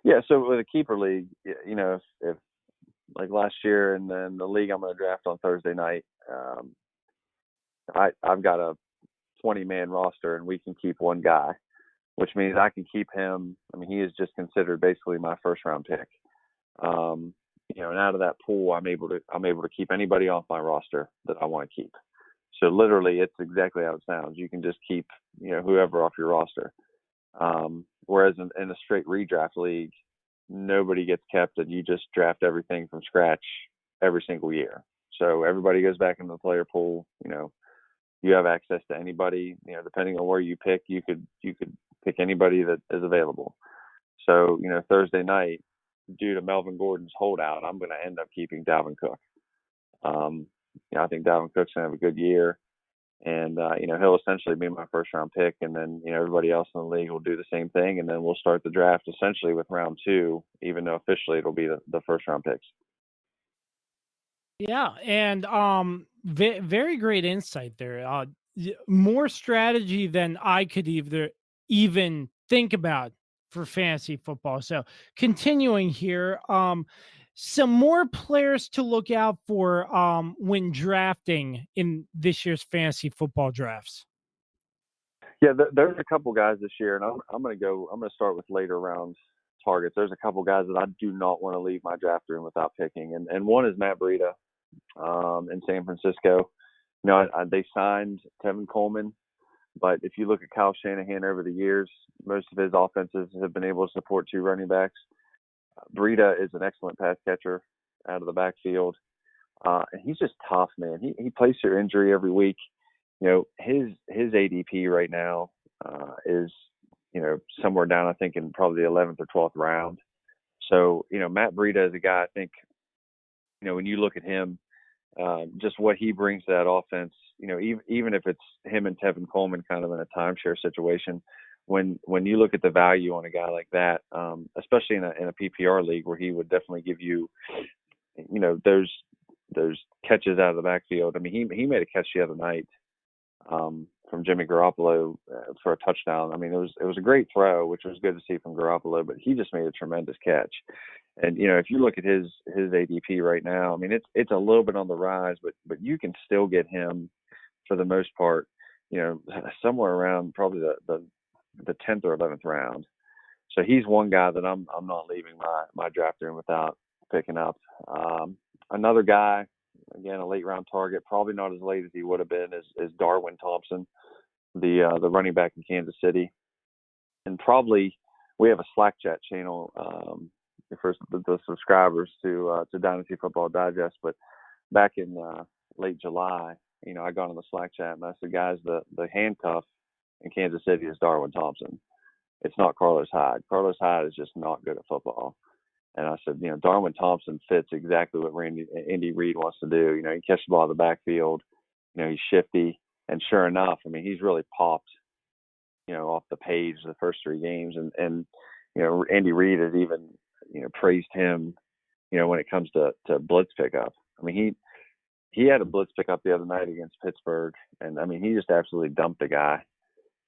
Yeah, so with a keeper league, if like last year and then the league I'm going to draft on Thursday night, I've got a 20-man roster and we can keep one guy, which means I can keep him. I mean, he is just considered basically my first round pick. And out of that pool, I'm able to keep anybody off my roster that I want to keep. So literally, it's exactly how it sounds. You can just keep whoever off your roster. Whereas in a straight redraft league, nobody gets kept, and you just draft everything from scratch every single year. So everybody goes back into the player pool. You have access to anybody. Depending on where you pick, you could pick anybody that is available. So Thursday night, due to Melvin Gordon's holdout, I'm going to end up keeping Dalvin Cook. I think Dalvin Cook's going to have a good year, and he'll essentially be my first round pick, and then everybody else in the league will do the same thing, and then we'll start the draft essentially with round 2, even though officially it'll be the first round picks. Yeah, and very great insight there. More strategy than I could even think about for fantasy football. So continuing here, some more players to look out for when drafting in this year's fantasy football drafts. Yeah, there's a couple guys this year, and I'm going to start with later rounds targets. There's a couple guys that I do not want to leave my draft room without picking, and one is Matt Breida in San Francisco. They signed Tevin Coleman, but if you look at Kyle Shanahan over the years, most of his offenses have been able to support 2 running backs. Breida is an excellent pass catcher out of the backfield, and he's just tough, man. He plays through injury every week. His ADP right now is somewhere down, I think, in probably the 11th or 12th round. So Matt Breida is a guy, I think, when you look at him, just what he brings to that offense, even if it's him and Tevin Coleman kind of in a timeshare situation, when you look at the value on a guy like that, especially in a PPR league where he would definitely give you, those catches out of the backfield. I mean, he made a catch the other night from Jimmy Garoppolo for a touchdown. I mean, it was a great throw, which was good to see from Garoppolo, but he just made a tremendous catch. And if you look at his ADP right now, I mean, it's a little bit on the rise, but you can still get him for the most part, somewhere around probably the 10th or 11th round. So he's one guy that I'm not leaving my draft room without picking up. Another guy, again, a late round target, probably not as late as he would have been, is Darwin Thompson, the running back in Kansas City. And probably we have a Slack chat channel for the subscribers to Dynasty Football Digest. But back in late July, I got on the Slack chat and I said, guys, the handcuff in Kansas City is Darwin Thompson. It's not Carlos Hyde. Carlos Hyde is just not good at football. And I said, Darwin Thompson fits exactly what Andy Reid wants to do. He catches the ball in the backfield. He's shifty. And sure enough, I mean, he's really popped, off the page the first 3 games. And Andy Reid has even, praised him, when it comes to blitz pickup. I mean, he had a blitz pickup the other night against Pittsburgh. And, I mean, he just absolutely dumped the guy.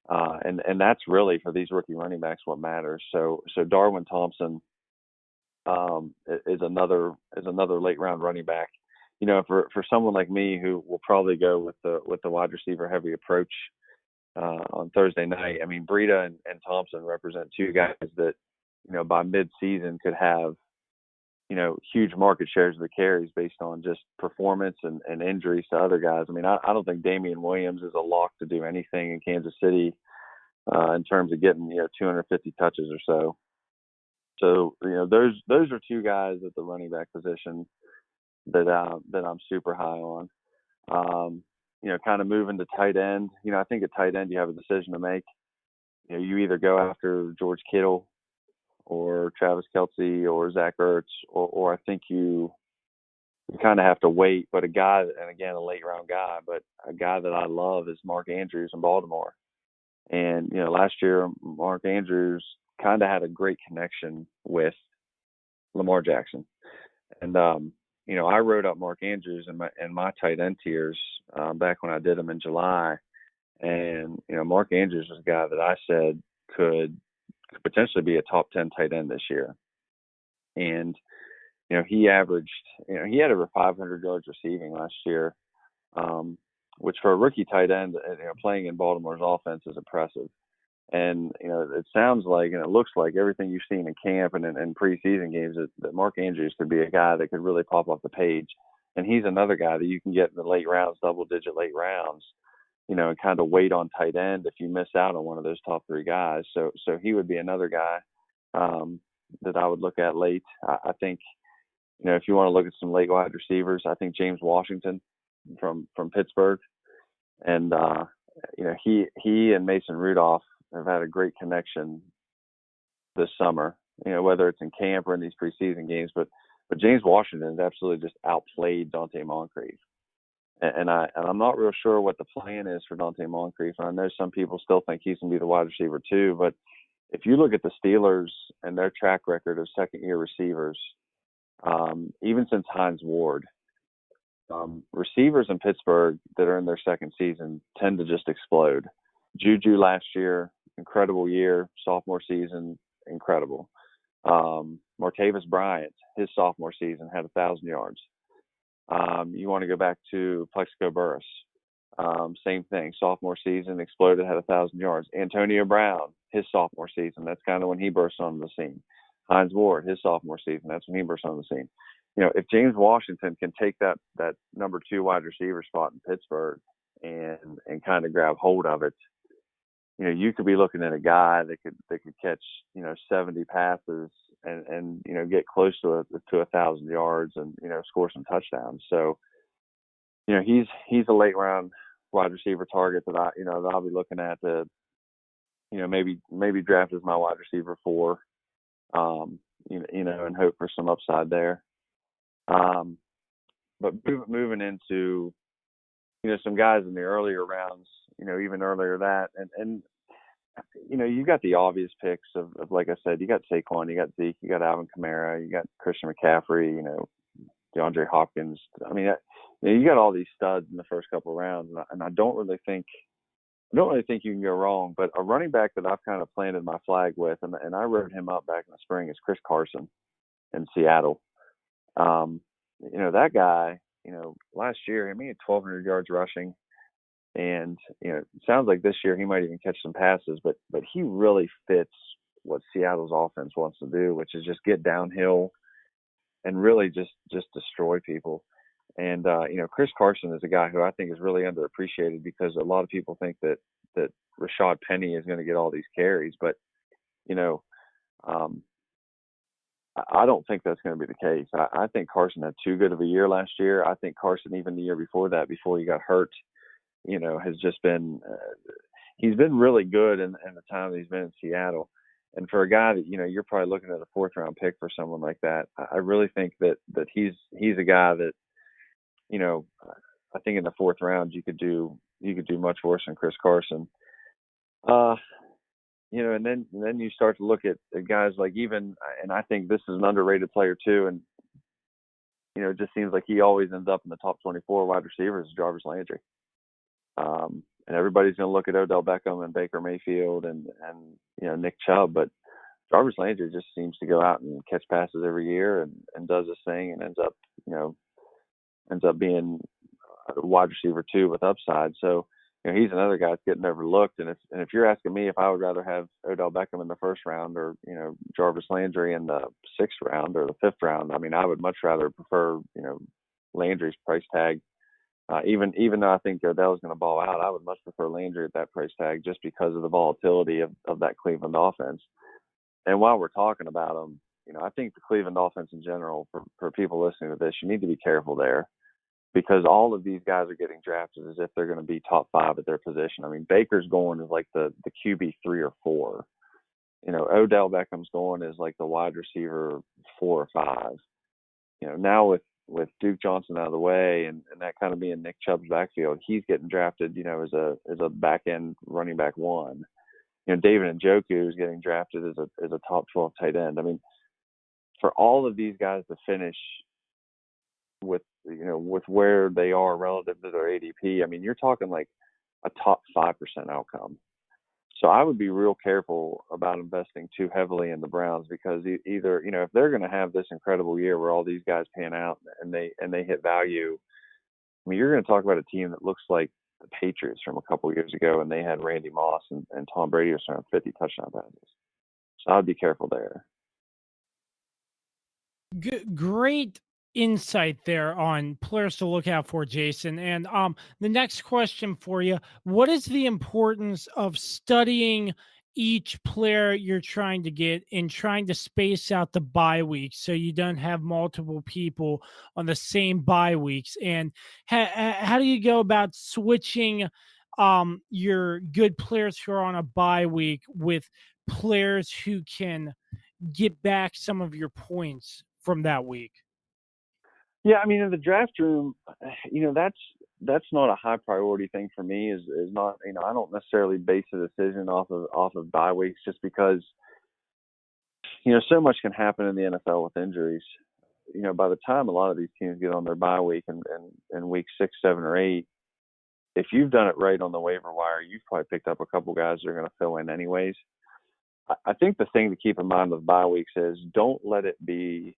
And that's really, for these rookie running backs, what matters. So Darwin Thompson is another late round running back. For someone like me who will probably go with the wide receiver heavy approach on Thursday night, I mean, Breida and Thompson represent 2 guys that by mid-season could have huge market shares of the carries based on just performance and injuries to other guys. I mean, I don't think Damian Williams is a lock to do anything in Kansas City in terms of getting 250 touches or so. So those are 2 guys at the running back position that I'm super high on. Kind of moving to tight end. I think at tight end you have a decision to make. You either go after George Kittle or Travis Kelce or Zach Ertz, or I think you kind of have to wait. But a guy, and again, a late round guy, but a guy that I love is Mark Andrews in Baltimore. And last year Mark Andrews kind of had a great connection with Lamar Jackson. And I wrote up Mark Andrews in my tight end tiers back when I did them in July. And Mark Andrews was a guy that I said could potentially be a top 10 tight end this year. And he averaged, he had over 500 yards receiving last year, which for a rookie tight end, playing in Baltimore's offense is impressive. And, it sounds like, and it looks like everything you've seen in camp and in preseason games that Mark Andrews could be a guy that could really pop off the page. And he's another guy that you can get in the late rounds, double-digit late rounds, and kind of wait on tight end if you miss out on one of those top three guys. So he would be another guy that I would look at late. I think, if you want to look at some late wide receivers, I think James Washington from Pittsburgh, and he and Mason Rudolph have had a great connection this summer. Whether it's in camp or in these preseason games, but James Washington has absolutely just outplayed Dante Moncrief, and I'm not real sure what the plan is for Dante Moncrief. And I know some people still think he's going to be the wide receiver too, but if you look at the Steelers and their track record of second-year receivers, even since Hines Ward, receivers in Pittsburgh that are in their second season tend to just explode. Juju last year, incredible year. Sophomore season, incredible. Martavis Bryant, his sophomore season, had 1,000 yards. You want to go back to Plexico Burress, same thing. Sophomore season, exploded, had 1,000 yards. Antonio Brown, his sophomore season, that's kind of when he burst onto the scene. Hines Ward, his sophomore season, that's when he burst onto the scene. If James Washington can take that number 2 wide receiver spot in Pittsburgh and kind of grab hold of it, you could be looking at a guy that could catch 70 passes and get close to 1,000 yards and score some touchdowns. So he's a late round wide receiver target that I'll be looking at to maybe draft as my wide receiver 4, and hope for some upside there. But moving into some guys in the earlier rounds, even earlier that, and you got the obvious picks of like I said, you got Saquon, you got Zeke, you got Alvin Kamara, you got Christian McCaffrey, DeAndre Hopkins. I mean, you got all these studs in the first couple of rounds, and I don't really think you can go wrong. But a running back that I've kind of planted my flag with, and I wrote him up back in the spring, is Chris Carson in Seattle. That guy, last year, he had 1,200 yards rushing. And, it sounds like this year he might even catch some passes, but he really fits what Seattle's offense wants to do, which is just get downhill and really just destroy people. And, Chris Carson is a guy who I think is really underappreciated because a lot of people think that Rashad Penny is going to get all these carries, but, I don't think that's going to be the case. I think Carson had too good of a year last year. I think Carson, even the year before that, before he got hurt, has just been he's been really good in the time that he's been in Seattle. And for a guy that, you're probably looking at a 4th round pick for someone like that, I really think that he's a guy that, I think in the 4th round you could do much worse than Chris Carson. And then you start to look at guys like and I think this is an underrated player too. And, it just seems like he always ends up in the top 24 wide receivers, Jarvis Landry. And everybody's going to look at Odell Beckham and Baker Mayfield and Nick Chubb, but Jarvis Landry just seems to go out and catch passes every year and does his thing and ends up being a wide receiver 2 with upside. So, he's another guy that's getting overlooked. And if you're asking me if I would rather have Odell Beckham in the 1st round or, Jarvis Landry in the 6th round or the 5th round, I mean, I would much rather prefer, Landry's price tag. Even though I think Odell's going to ball out, I would much prefer Landry at that price tag just because of the volatility of that Cleveland offense. And while we're talking about them, I think the Cleveland offense in general, for people listening to this, you need to be careful there because all of these guys are getting drafted as if they're going to be top 5 at their position. I mean, Baker's going as like the QB 3 or 4. Odell Beckham's going as like the wide receiver 4 or 5. Now with Duke Johnson out of the way and that kind of being Nick Chubb's backfield, he's getting drafted, as a back end running back 1. David Njoku is getting drafted as a top 12 tight end. I mean, for all of these guys to finish with where they are relative to their ADP, I mean, you're talking like a top 5% outcome. So I would be real careful about investing too heavily in the Browns, because either, if they're going to have this incredible year where all these guys pan out and they hit value, I mean, you're going to talk about a team that looks like the Patriots from a couple of years ago, and they had Randy Moss and Tom Brady was throwing 50 touchdown passes. So I'd be careful there. Great insight there on players to look out for, Jason. And the next question for you: what is the importance of studying each player you're trying to get and trying to space out the bye weeks so you don't have multiple people on the same bye weeks? And how do you go about switching your good players who are on a bye week with players who can get back some of your points from that week? Yeah, I mean, in the draft room, that's not a high priority thing for me. Is not, I don't necessarily base a decision off of bye weeks, just because so much can happen in the NFL with injuries. By the time a lot of these teams get on their bye week and week 6, 7, or 8, if you've done it right on the waiver wire, you've probably picked up a couple guys that are going to fill in anyways. I think the thing to keep in mind with bye weeks is don't let it be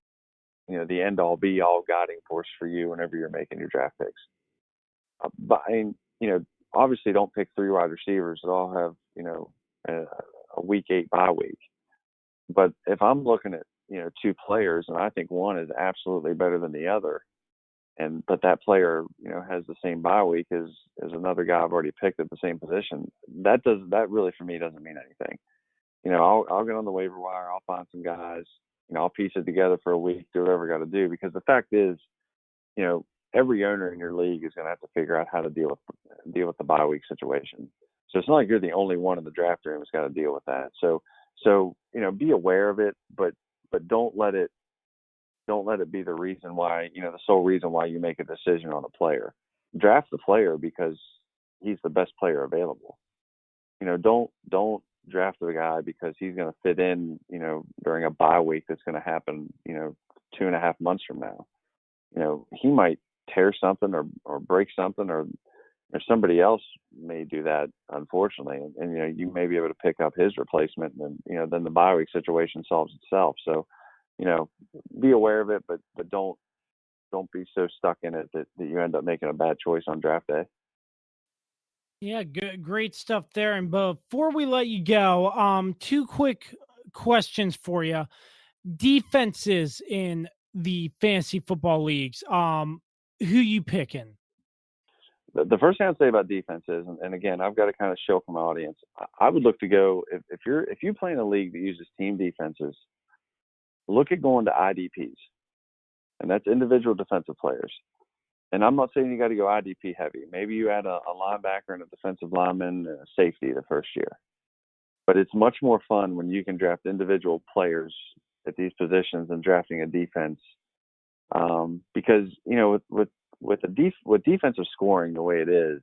the end all be all guiding force for you whenever you're making your draft picks. But obviously don't pick 3 wide receivers that all have, a week 8 bye week. But if I'm looking at, 2 players and I think one is absolutely better than the other, but that player, has the same bye week as another guy I've already picked at the same position, that really for me doesn't mean anything. I'll get on the waiver wire, I'll find some guys, I'll piece it together for a week, do whatever I got to do, because the fact is, every owner in your league is going to have to figure out how to deal with the bye week situation. So it's not like you're the only one in the draft room that's got to deal with that. So be aware of it, but don't let it be the reason why, the sole reason why you make a decision on a player. Draft the player because he's the best player available. Don't draft the guy because he's going to fit in, during a bye week that's going to happen, 2.5 months from now. He might tear something or break something, or somebody else may do that, unfortunately. And you may be able to pick up his replacement, and then the bye week situation solves itself. So, be aware of it, but don't be so stuck in it that you end up making a bad choice on draft day. Yeah, good, great stuff there. And before we let you go, 2 quick questions for you. Defenses in the fantasy football leagues, who you picking? The first thing I'd say about defense is, and again, I've got to kind of show for my audience, I would look to go, if you play in a league that uses team defenses, look at going to IDPs, and that's individual defensive players. And I'm not saying you got to go IDP heavy. Maybe you add a linebacker and a defensive lineman and a safety the first year. But it's much more fun when you can draft individual players at these positions than drafting a defense. Because, with defensive scoring the way it is,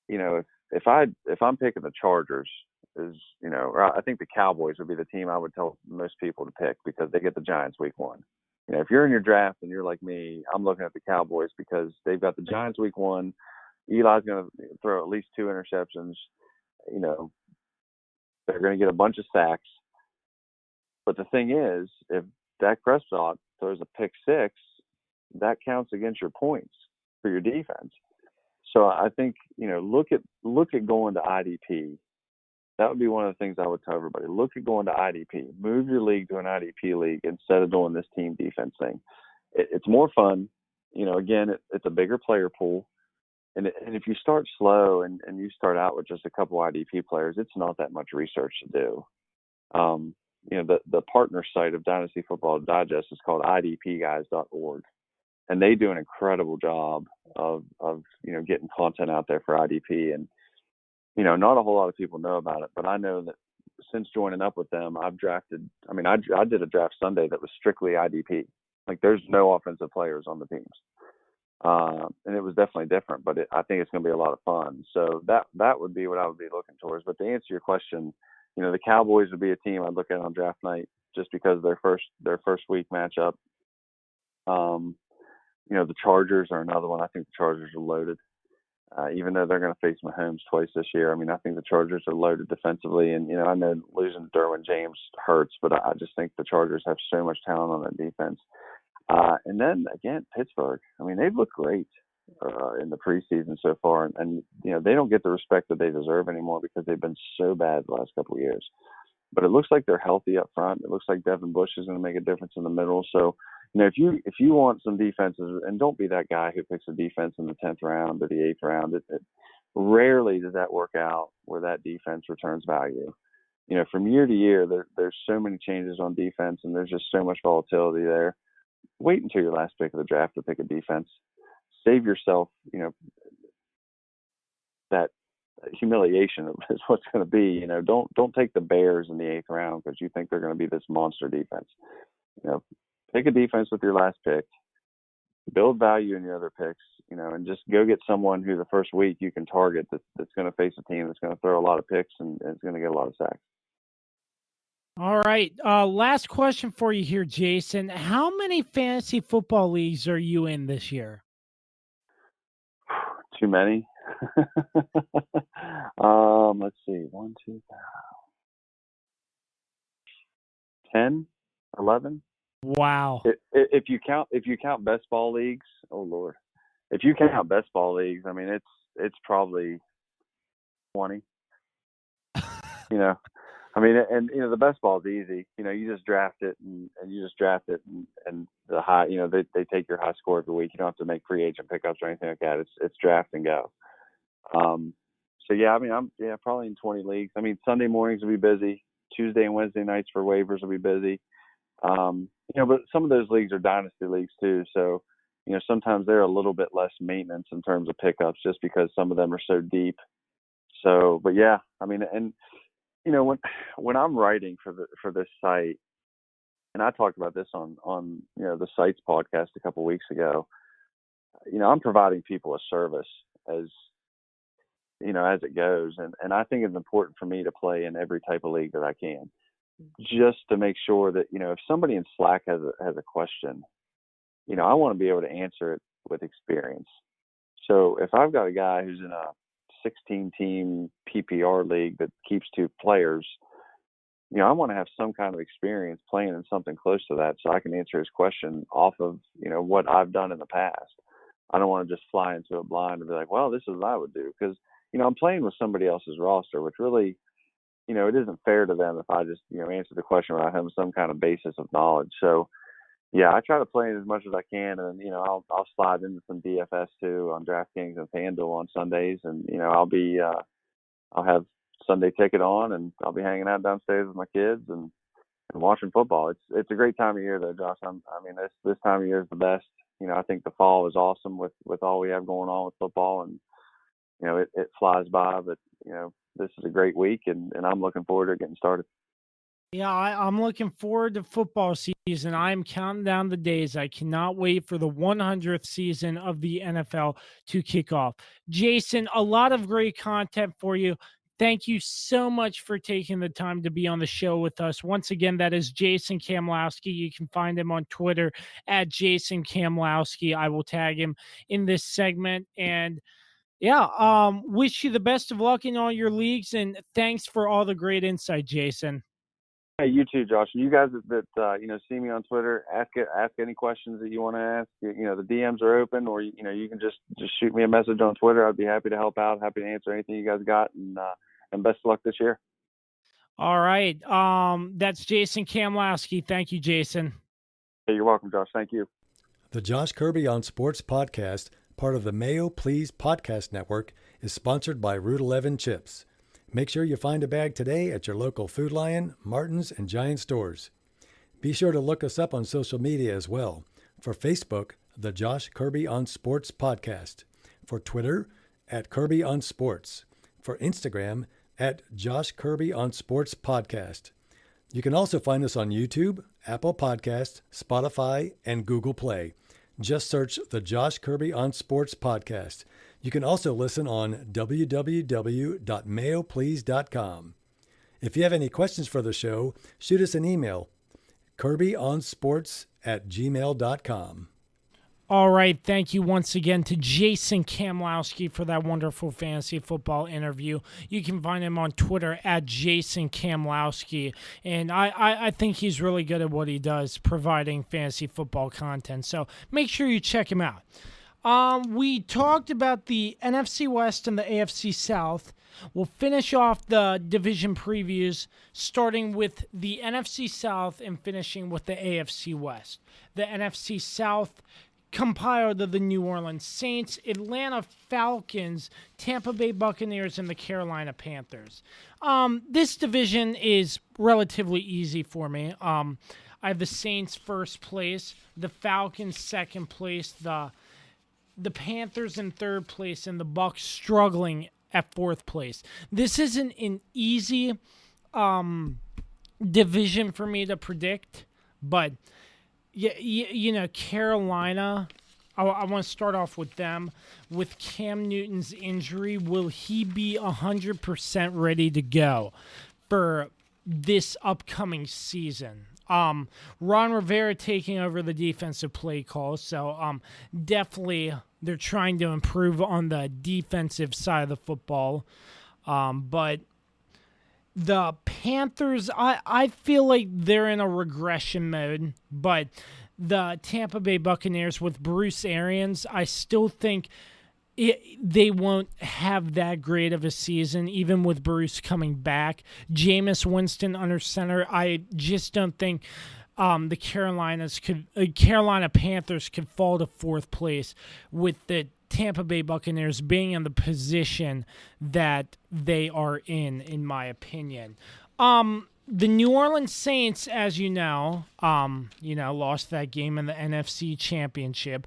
if I'm picking the Chargers, or I think the Cowboys would be the team I would tell most people to pick, because they get the Giants week 1. If you're in your draft and you're like me, I'm looking at the Cowboys because they've got the Giants week 1. Eli's going to throw at least 2 interceptions. They're going to get a bunch of sacks. But the thing is, if Dak Prescott throws a pick 6, that counts against your points for your defense. So I think, look at going to IDP. That would be one of the things I would tell everybody. Look at going to IDP. Move your league to an IDP league instead of doing this team defense thing. It's more fun. Again, it's a bigger player pool. And if you start slow and you start out with just a couple IDP players, it's not that much research to do. The partner site of Dynasty Football Digest is called idpguys.org. And they do an incredible job of getting content out there for IDP. And not a whole lot of people know about it, but I know that since joining up with them, I did a draft Sunday that was strictly IDP. Like, there's no offensive players on the teams. And it was definitely different, but I think it's going to be a lot of fun. So that would be what I would be looking towards. But to answer your question, The Cowboys would be a team I'd look at on draft night just because of their first week matchup. The Chargers are another one. I think the Chargers are loaded. Even though they're going to face Mahomes twice this year, I think the Chargers are loaded defensively. And, I know losing Derwin James hurts, but I just think the Chargers have so much talent on that defense. And then, again, Pittsburgh. They've looked great in the preseason so far. And, they don't get the respect that they deserve anymore because they've been so bad the last couple of years. But it looks like they're healthy up front. It looks like Devin Bush is going to make a difference in the middle. So, if you want some defenses, and don't be that guy who picks a defense in the 10th round or the 8th round, it rarely does that work out where that defense returns value. From year to year, there's so many changes on defense, and there's just so much volatility there. Wait until your last pick of the draft to pick a defense. Save yourself, that humiliation is what's going to be. Don't take the Bears in the 8th round because you think they're going to be this monster defense. Pick a defense with your last pick, build value in your other picks, and just go get someone who the first week you can target that's going to face a team that's going to throw a lot of picks and is going to get a lot of sacks. All right. Last question for you here, Jason. How many fantasy football leagues are you in this year? Too many. Let's see. 1, 2, 10, 11. Wow. If you count best ball leagues, oh Lord. If you count best ball leagues, it's probably 20. The best ball is easy. You just draft it and the high, they take your high score every week. You don't have to make free agent pickups or anything like that. It's draft and go. I'm probably in 20 leagues. Sunday mornings will be busy. Tuesday and Wednesday nights for waivers will be busy. But some of those leagues are dynasty leagues too. So, sometimes they're a little bit less maintenance in terms of pickups just because some of them are so deep. So, but yeah, when I'm writing for this site, and I talked about this on the site's podcast a couple of weeks ago, I'm providing people a service as it goes. And I think it's important for me to play in every type of league that I can, just to make sure that, if somebody in Slack has a question, I want to be able to answer it with experience. So if I've got a guy who's in a 16-team PPR league that keeps 2 players, I want to have some kind of experience playing in something close to that so I can answer his question off of, what I've done in the past. I don't want to just fly into a blind and be like, well, this is what I would do. Because, I'm playing with somebody else's roster, which really, it isn't fair to them if I just, answer the question without having some kind of basis of knowledge. So, yeah, I try to play it as much as I can, and I'll slide into some DFS too on DraftKings and FanDuel on Sundays, and I'll have Sunday ticket on, and I'll be hanging out downstairs with my kids and watching football. It's a great time of year though, Josh. This time of year is the best. I think the fall is awesome with all we have going on with football, and it flies by, but this is a great week, and I'm looking forward to getting started. Yeah, I'm looking forward to football season. I'm counting down the days. I cannot wait for the 100th season of the NFL to kick off. Jason, a lot of great content for you. Thank you so much for taking the time to be on the show with us. Once again, that is Jason Kamlowski. You can find him on Twitter at Jason Kamlowski. I will tag him in this segment. And wish you the best of luck in all your leagues. And thanks for all the great insight, Jason. Hey, you too, Josh. You guys that see me on Twitter, ask any questions that you want to ask. The DMs are open, or you can just shoot me a message on Twitter. I'd be happy to help out, happy to answer anything you guys got, and best of luck this year. All right. That's Jason Kamlowski. Thank you, Jason. Hey, you're welcome, Josh. Thank you. The Josh Kirby on Sports podcast, part of the Mayo Please podcast network, is sponsored by Route 11 Chips. Make sure you find a bag today at your local Food Lion, Martin's, and Giant stores. Be sure to look us up on social media as well. For Facebook, the Josh Kirby on Sports podcast. For Twitter, at Kirby on Sports. For Instagram, at Josh Kirby on Sports podcast. You can also find us on YouTube, Apple Podcasts, Spotify, and Google Play. Just search the Josh Kirby on Sports podcast. You can also listen on www.mayoplease.com. If you have any questions for the show, shoot us an email, kirbyonsports@gmail.com. All right, thank you once again to Jason Kamlowski for that wonderful fantasy football interview. You can find him on Twitter at Jason Kamlowski, and I think he's really good at what he does, providing fantasy football content. So make sure you check him out. We talked about the NFC West and the AFC South. We'll finish off the division previews, starting with the NFC South and finishing with the AFC West. The NFC South compiled of the New Orleans Saints, Atlanta Falcons, Tampa Bay Buccaneers, and the Carolina Panthers. This division is relatively easy for me. I have the Saints first place, the Falcons second place, the Panthers in third place, and the Bucs struggling at fourth place. This isn't an easy division for me to predict, but you know, Carolina, I want to start off with them. With Cam Newton's injury, will he be 100% ready to go for this upcoming season? Ron Rivera taking over the defensive play calls, so definitely they're trying to improve on the defensive side of the football. But the Panthers, I feel like they're in a regression mode, but the Tampa Bay Buccaneers with Bruce Arians, I still think they won't have that great of a season, even with Bruce coming back. Jameis Winston under center, I just don't think the Carolina Panthers could fall to fourth place with the Tampa Bay Buccaneers being in the position that they are in my opinion. The New Orleans Saints, as you know, lost that game in the NFC Championship.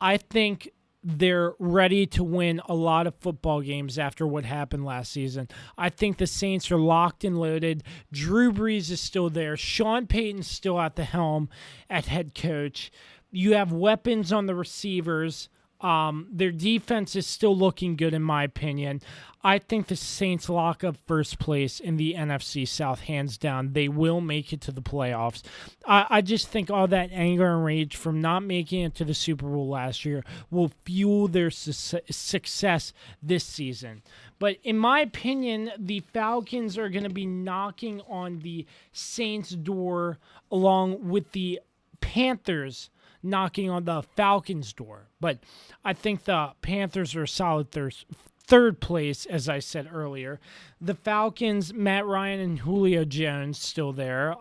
I think they're ready to win a lot of football games after what happened last season. I think the Saints are locked and loaded. Drew Brees is still there. Sean Payton's still at the helm at head coach. You have weapons on the receivers. Their defense is still looking good, in my opinion. I think the Saints lock up first place in the NFC South, hands down. They will make it to the playoffs. I just think all that anger and rage from not making it to the Super Bowl last year will fuel their success this season. But in my opinion, the Falcons are going to be knocking on the Saints' door along with the Panthers knocking on the Falcons' door. But I think the Panthers are a solid third place, as I said earlier. The Falcons, Matt Ryan and Julio Jones still there.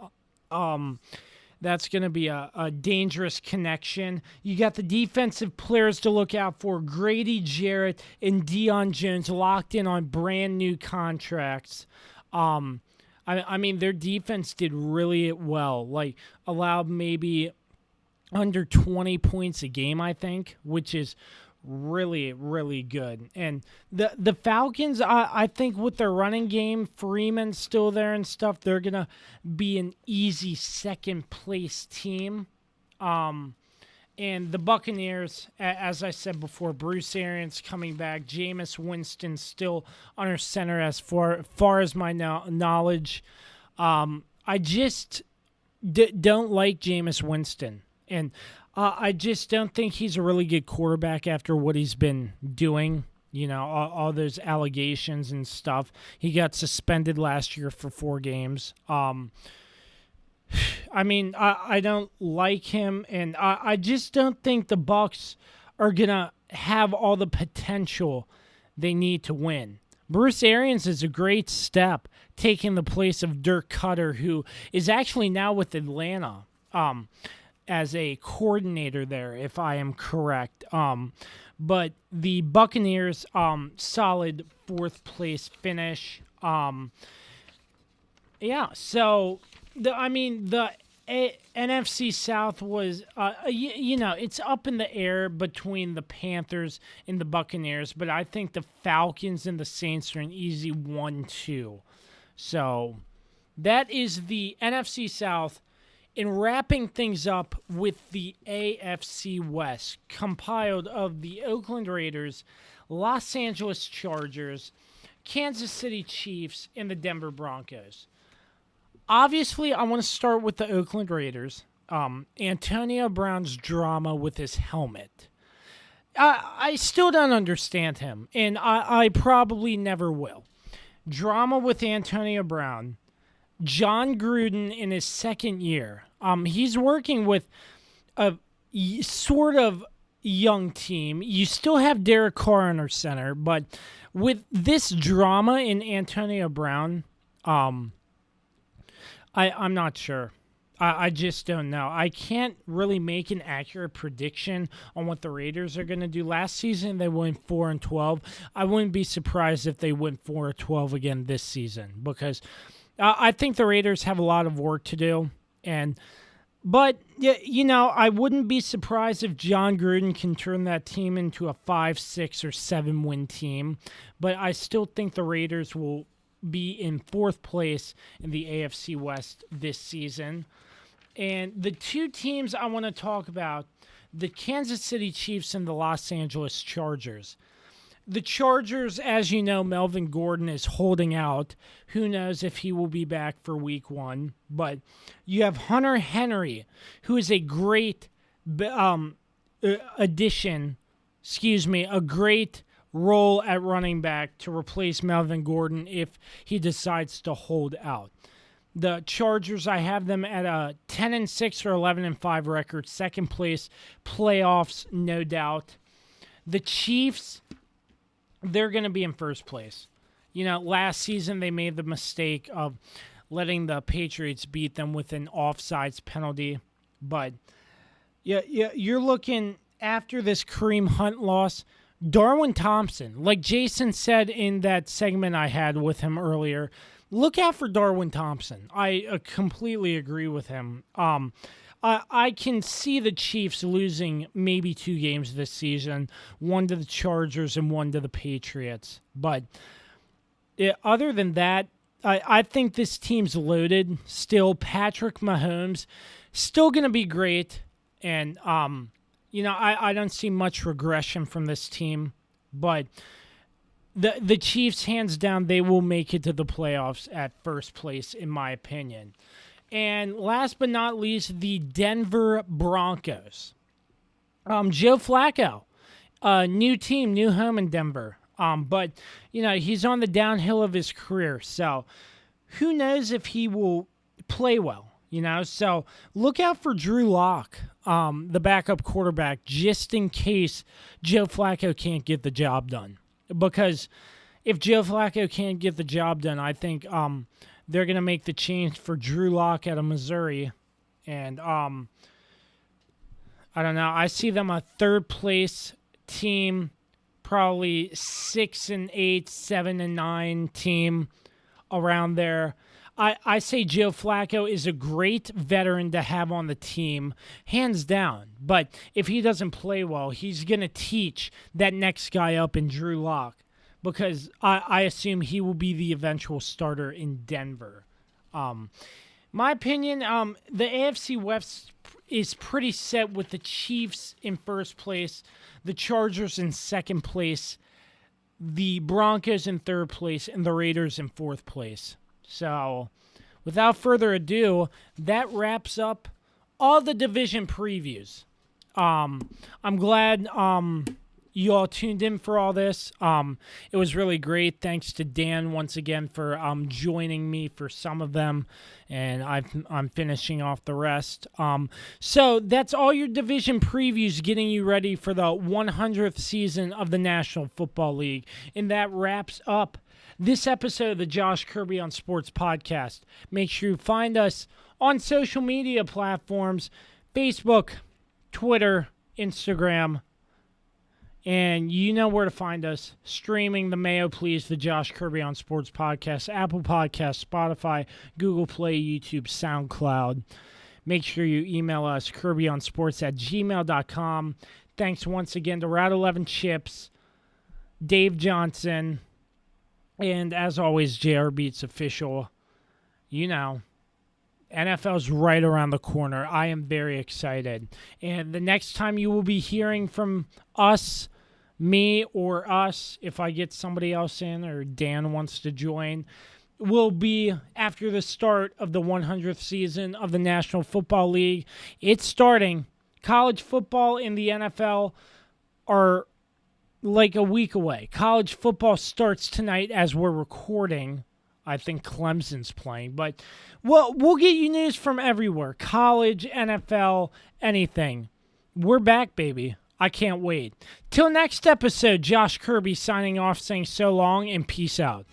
That's going to be a dangerous connection. You got the defensive players to look out for. Grady Jarrett and Deion Jones locked in on brand new contracts. I mean, their defense did really well. Like, allowed maybe under 20 points a game, I think, which is really, really good. And the Falcons, I think with their running game, Freeman's still there and stuff, they're going to be an easy second-place team. And the Buccaneers, as I said before, Bruce Arians coming back, Jameis Winston still under center as far as my knowledge. I just don't like Jameis Winston. And I just don't think he's a really good quarterback after what he's been doing. You know, all those allegations and stuff. He got suspended last year for 4 games. I mean, I don't like him, and I just don't think the Bucs are going to have all the potential they need to win. Bruce Arians is a great step, taking the place of Dirk Cutter, who is actually now with Atlanta. As a coordinator there, if I am correct. But the Buccaneers, solid 4th place finish. So the NFC South was, it's up in the air between the Panthers and the Buccaneers, but I think the Falcons and the Saints are an easy 1-2. So that is the NFC South. In wrapping things up with the AFC West, compiled of the Oakland Raiders, Los Angeles Chargers, Kansas City Chiefs, and the Denver Broncos. Obviously, I want to start with the Oakland Raiders. Antonio Brown's drama with his helmet. I still don't understand him, and I probably never will. Drama with Antonio Brown. John Gruden in his second year. He's working with a sort of young team. You still have Derek Carr under center, but with this drama in Antonio Brown, I'm not sure. I just don't know. I can't really make an accurate prediction on what the Raiders are going to do. Last season, they went 4-12. I wouldn't be surprised if they went 4-12 again this season because I think the Raiders have a lot of work to do. But, you know, I wouldn't be surprised if John Gruden can turn that team into a 5, 6, or 7-win team. But I still think the Raiders will be in 4th place in the AFC West this season. And the two teams I want to talk about, the Kansas City Chiefs and the Los Angeles Chargers. The Chargers, as you know, Melvin Gordon is holding out. Who knows if he will be back for week 1. But you have Hunter Henry, who is a great addition, a great role at running back to replace Melvin Gordon if he decides to hold out. The Chargers, I have them at a 10-6 or 11-5 record, second place, playoffs, no doubt. The Chiefs, they're going to be in first place. You know, last season they made the mistake of letting the Patriots beat them with an offsides penalty. But you're looking after this Kareem Hunt loss, Darwin Thompson, like Jason said in that segment I had with him earlier, look out for Darwin Thompson. I completely agree with him. I can see the Chiefs losing maybe 2 games this season, one to the Chargers and one to the Patriots. But other than that, I think this team's loaded. Still, Patrick Mahomes, still going to be great. And, you know, I don't see much regression from this team. But the Chiefs, hands down, they will make it to the playoffs at first place, in my opinion. And last but not least, the Denver Broncos. Joe Flacco, new team, new home in Denver. But, you know, he's on the downhill of his career. So who knows if he will play well, you know? So look out for Drew Lock, the backup quarterback, just in case Joe Flacco can't get the job done. Because if Joe Flacco can't get the job done, I think they're going to make the change for Drew Lock out of Missouri. And I don't know. I see them a third-place team, probably 6-8, 7-9 team around there. I say Joe Flacco is a great veteran to have on the team, hands down. But if he doesn't play well, he's going to teach that next guy up in Drew Lock because I assume he will be the eventual starter in Denver. My opinion, the AFC West is pretty set with the Chiefs in first place, the Chargers in second place, the Broncos in third place, and the Raiders in fourth place. So, without further ado, that wraps up all the division previews. I'm glad you all tuned in for all this. It was really great. Thanks to Dan once again for joining me for some of them, and I'm finishing off the rest. So that's all your division previews, getting you ready for the 100th season of the National Football League, and that wraps up this episode of the Josh Kirby on Sports podcast. Make sure you find us on social media platforms, Facebook, Twitter, Instagram, and you know where to find us. Streaming the Mayo Please, the Josh Kirby on Sports podcast, Apple Podcasts, Spotify, Google Play, YouTube, SoundCloud. Make sure you email us, kirbyonsports@gmail.com. Thanks once again to Route 11 Chips, Dave Johnson, and as always, JR Beats Official. You know, NFL's right around the corner. I am very excited. And the next time you will be hearing from us, me or us, if I get somebody else in or Dan wants to join, will be after the start of the 100th season of the National Football League. It's starting. College football and the NFL are like a week away. College football starts tonight as we're recording. I think Clemson's playing, but we'll get you news from everywhere. College, NFL, anything. We're back, baby. I can't wait. Till next episode, Josh Kirby signing off, saying so long and peace out.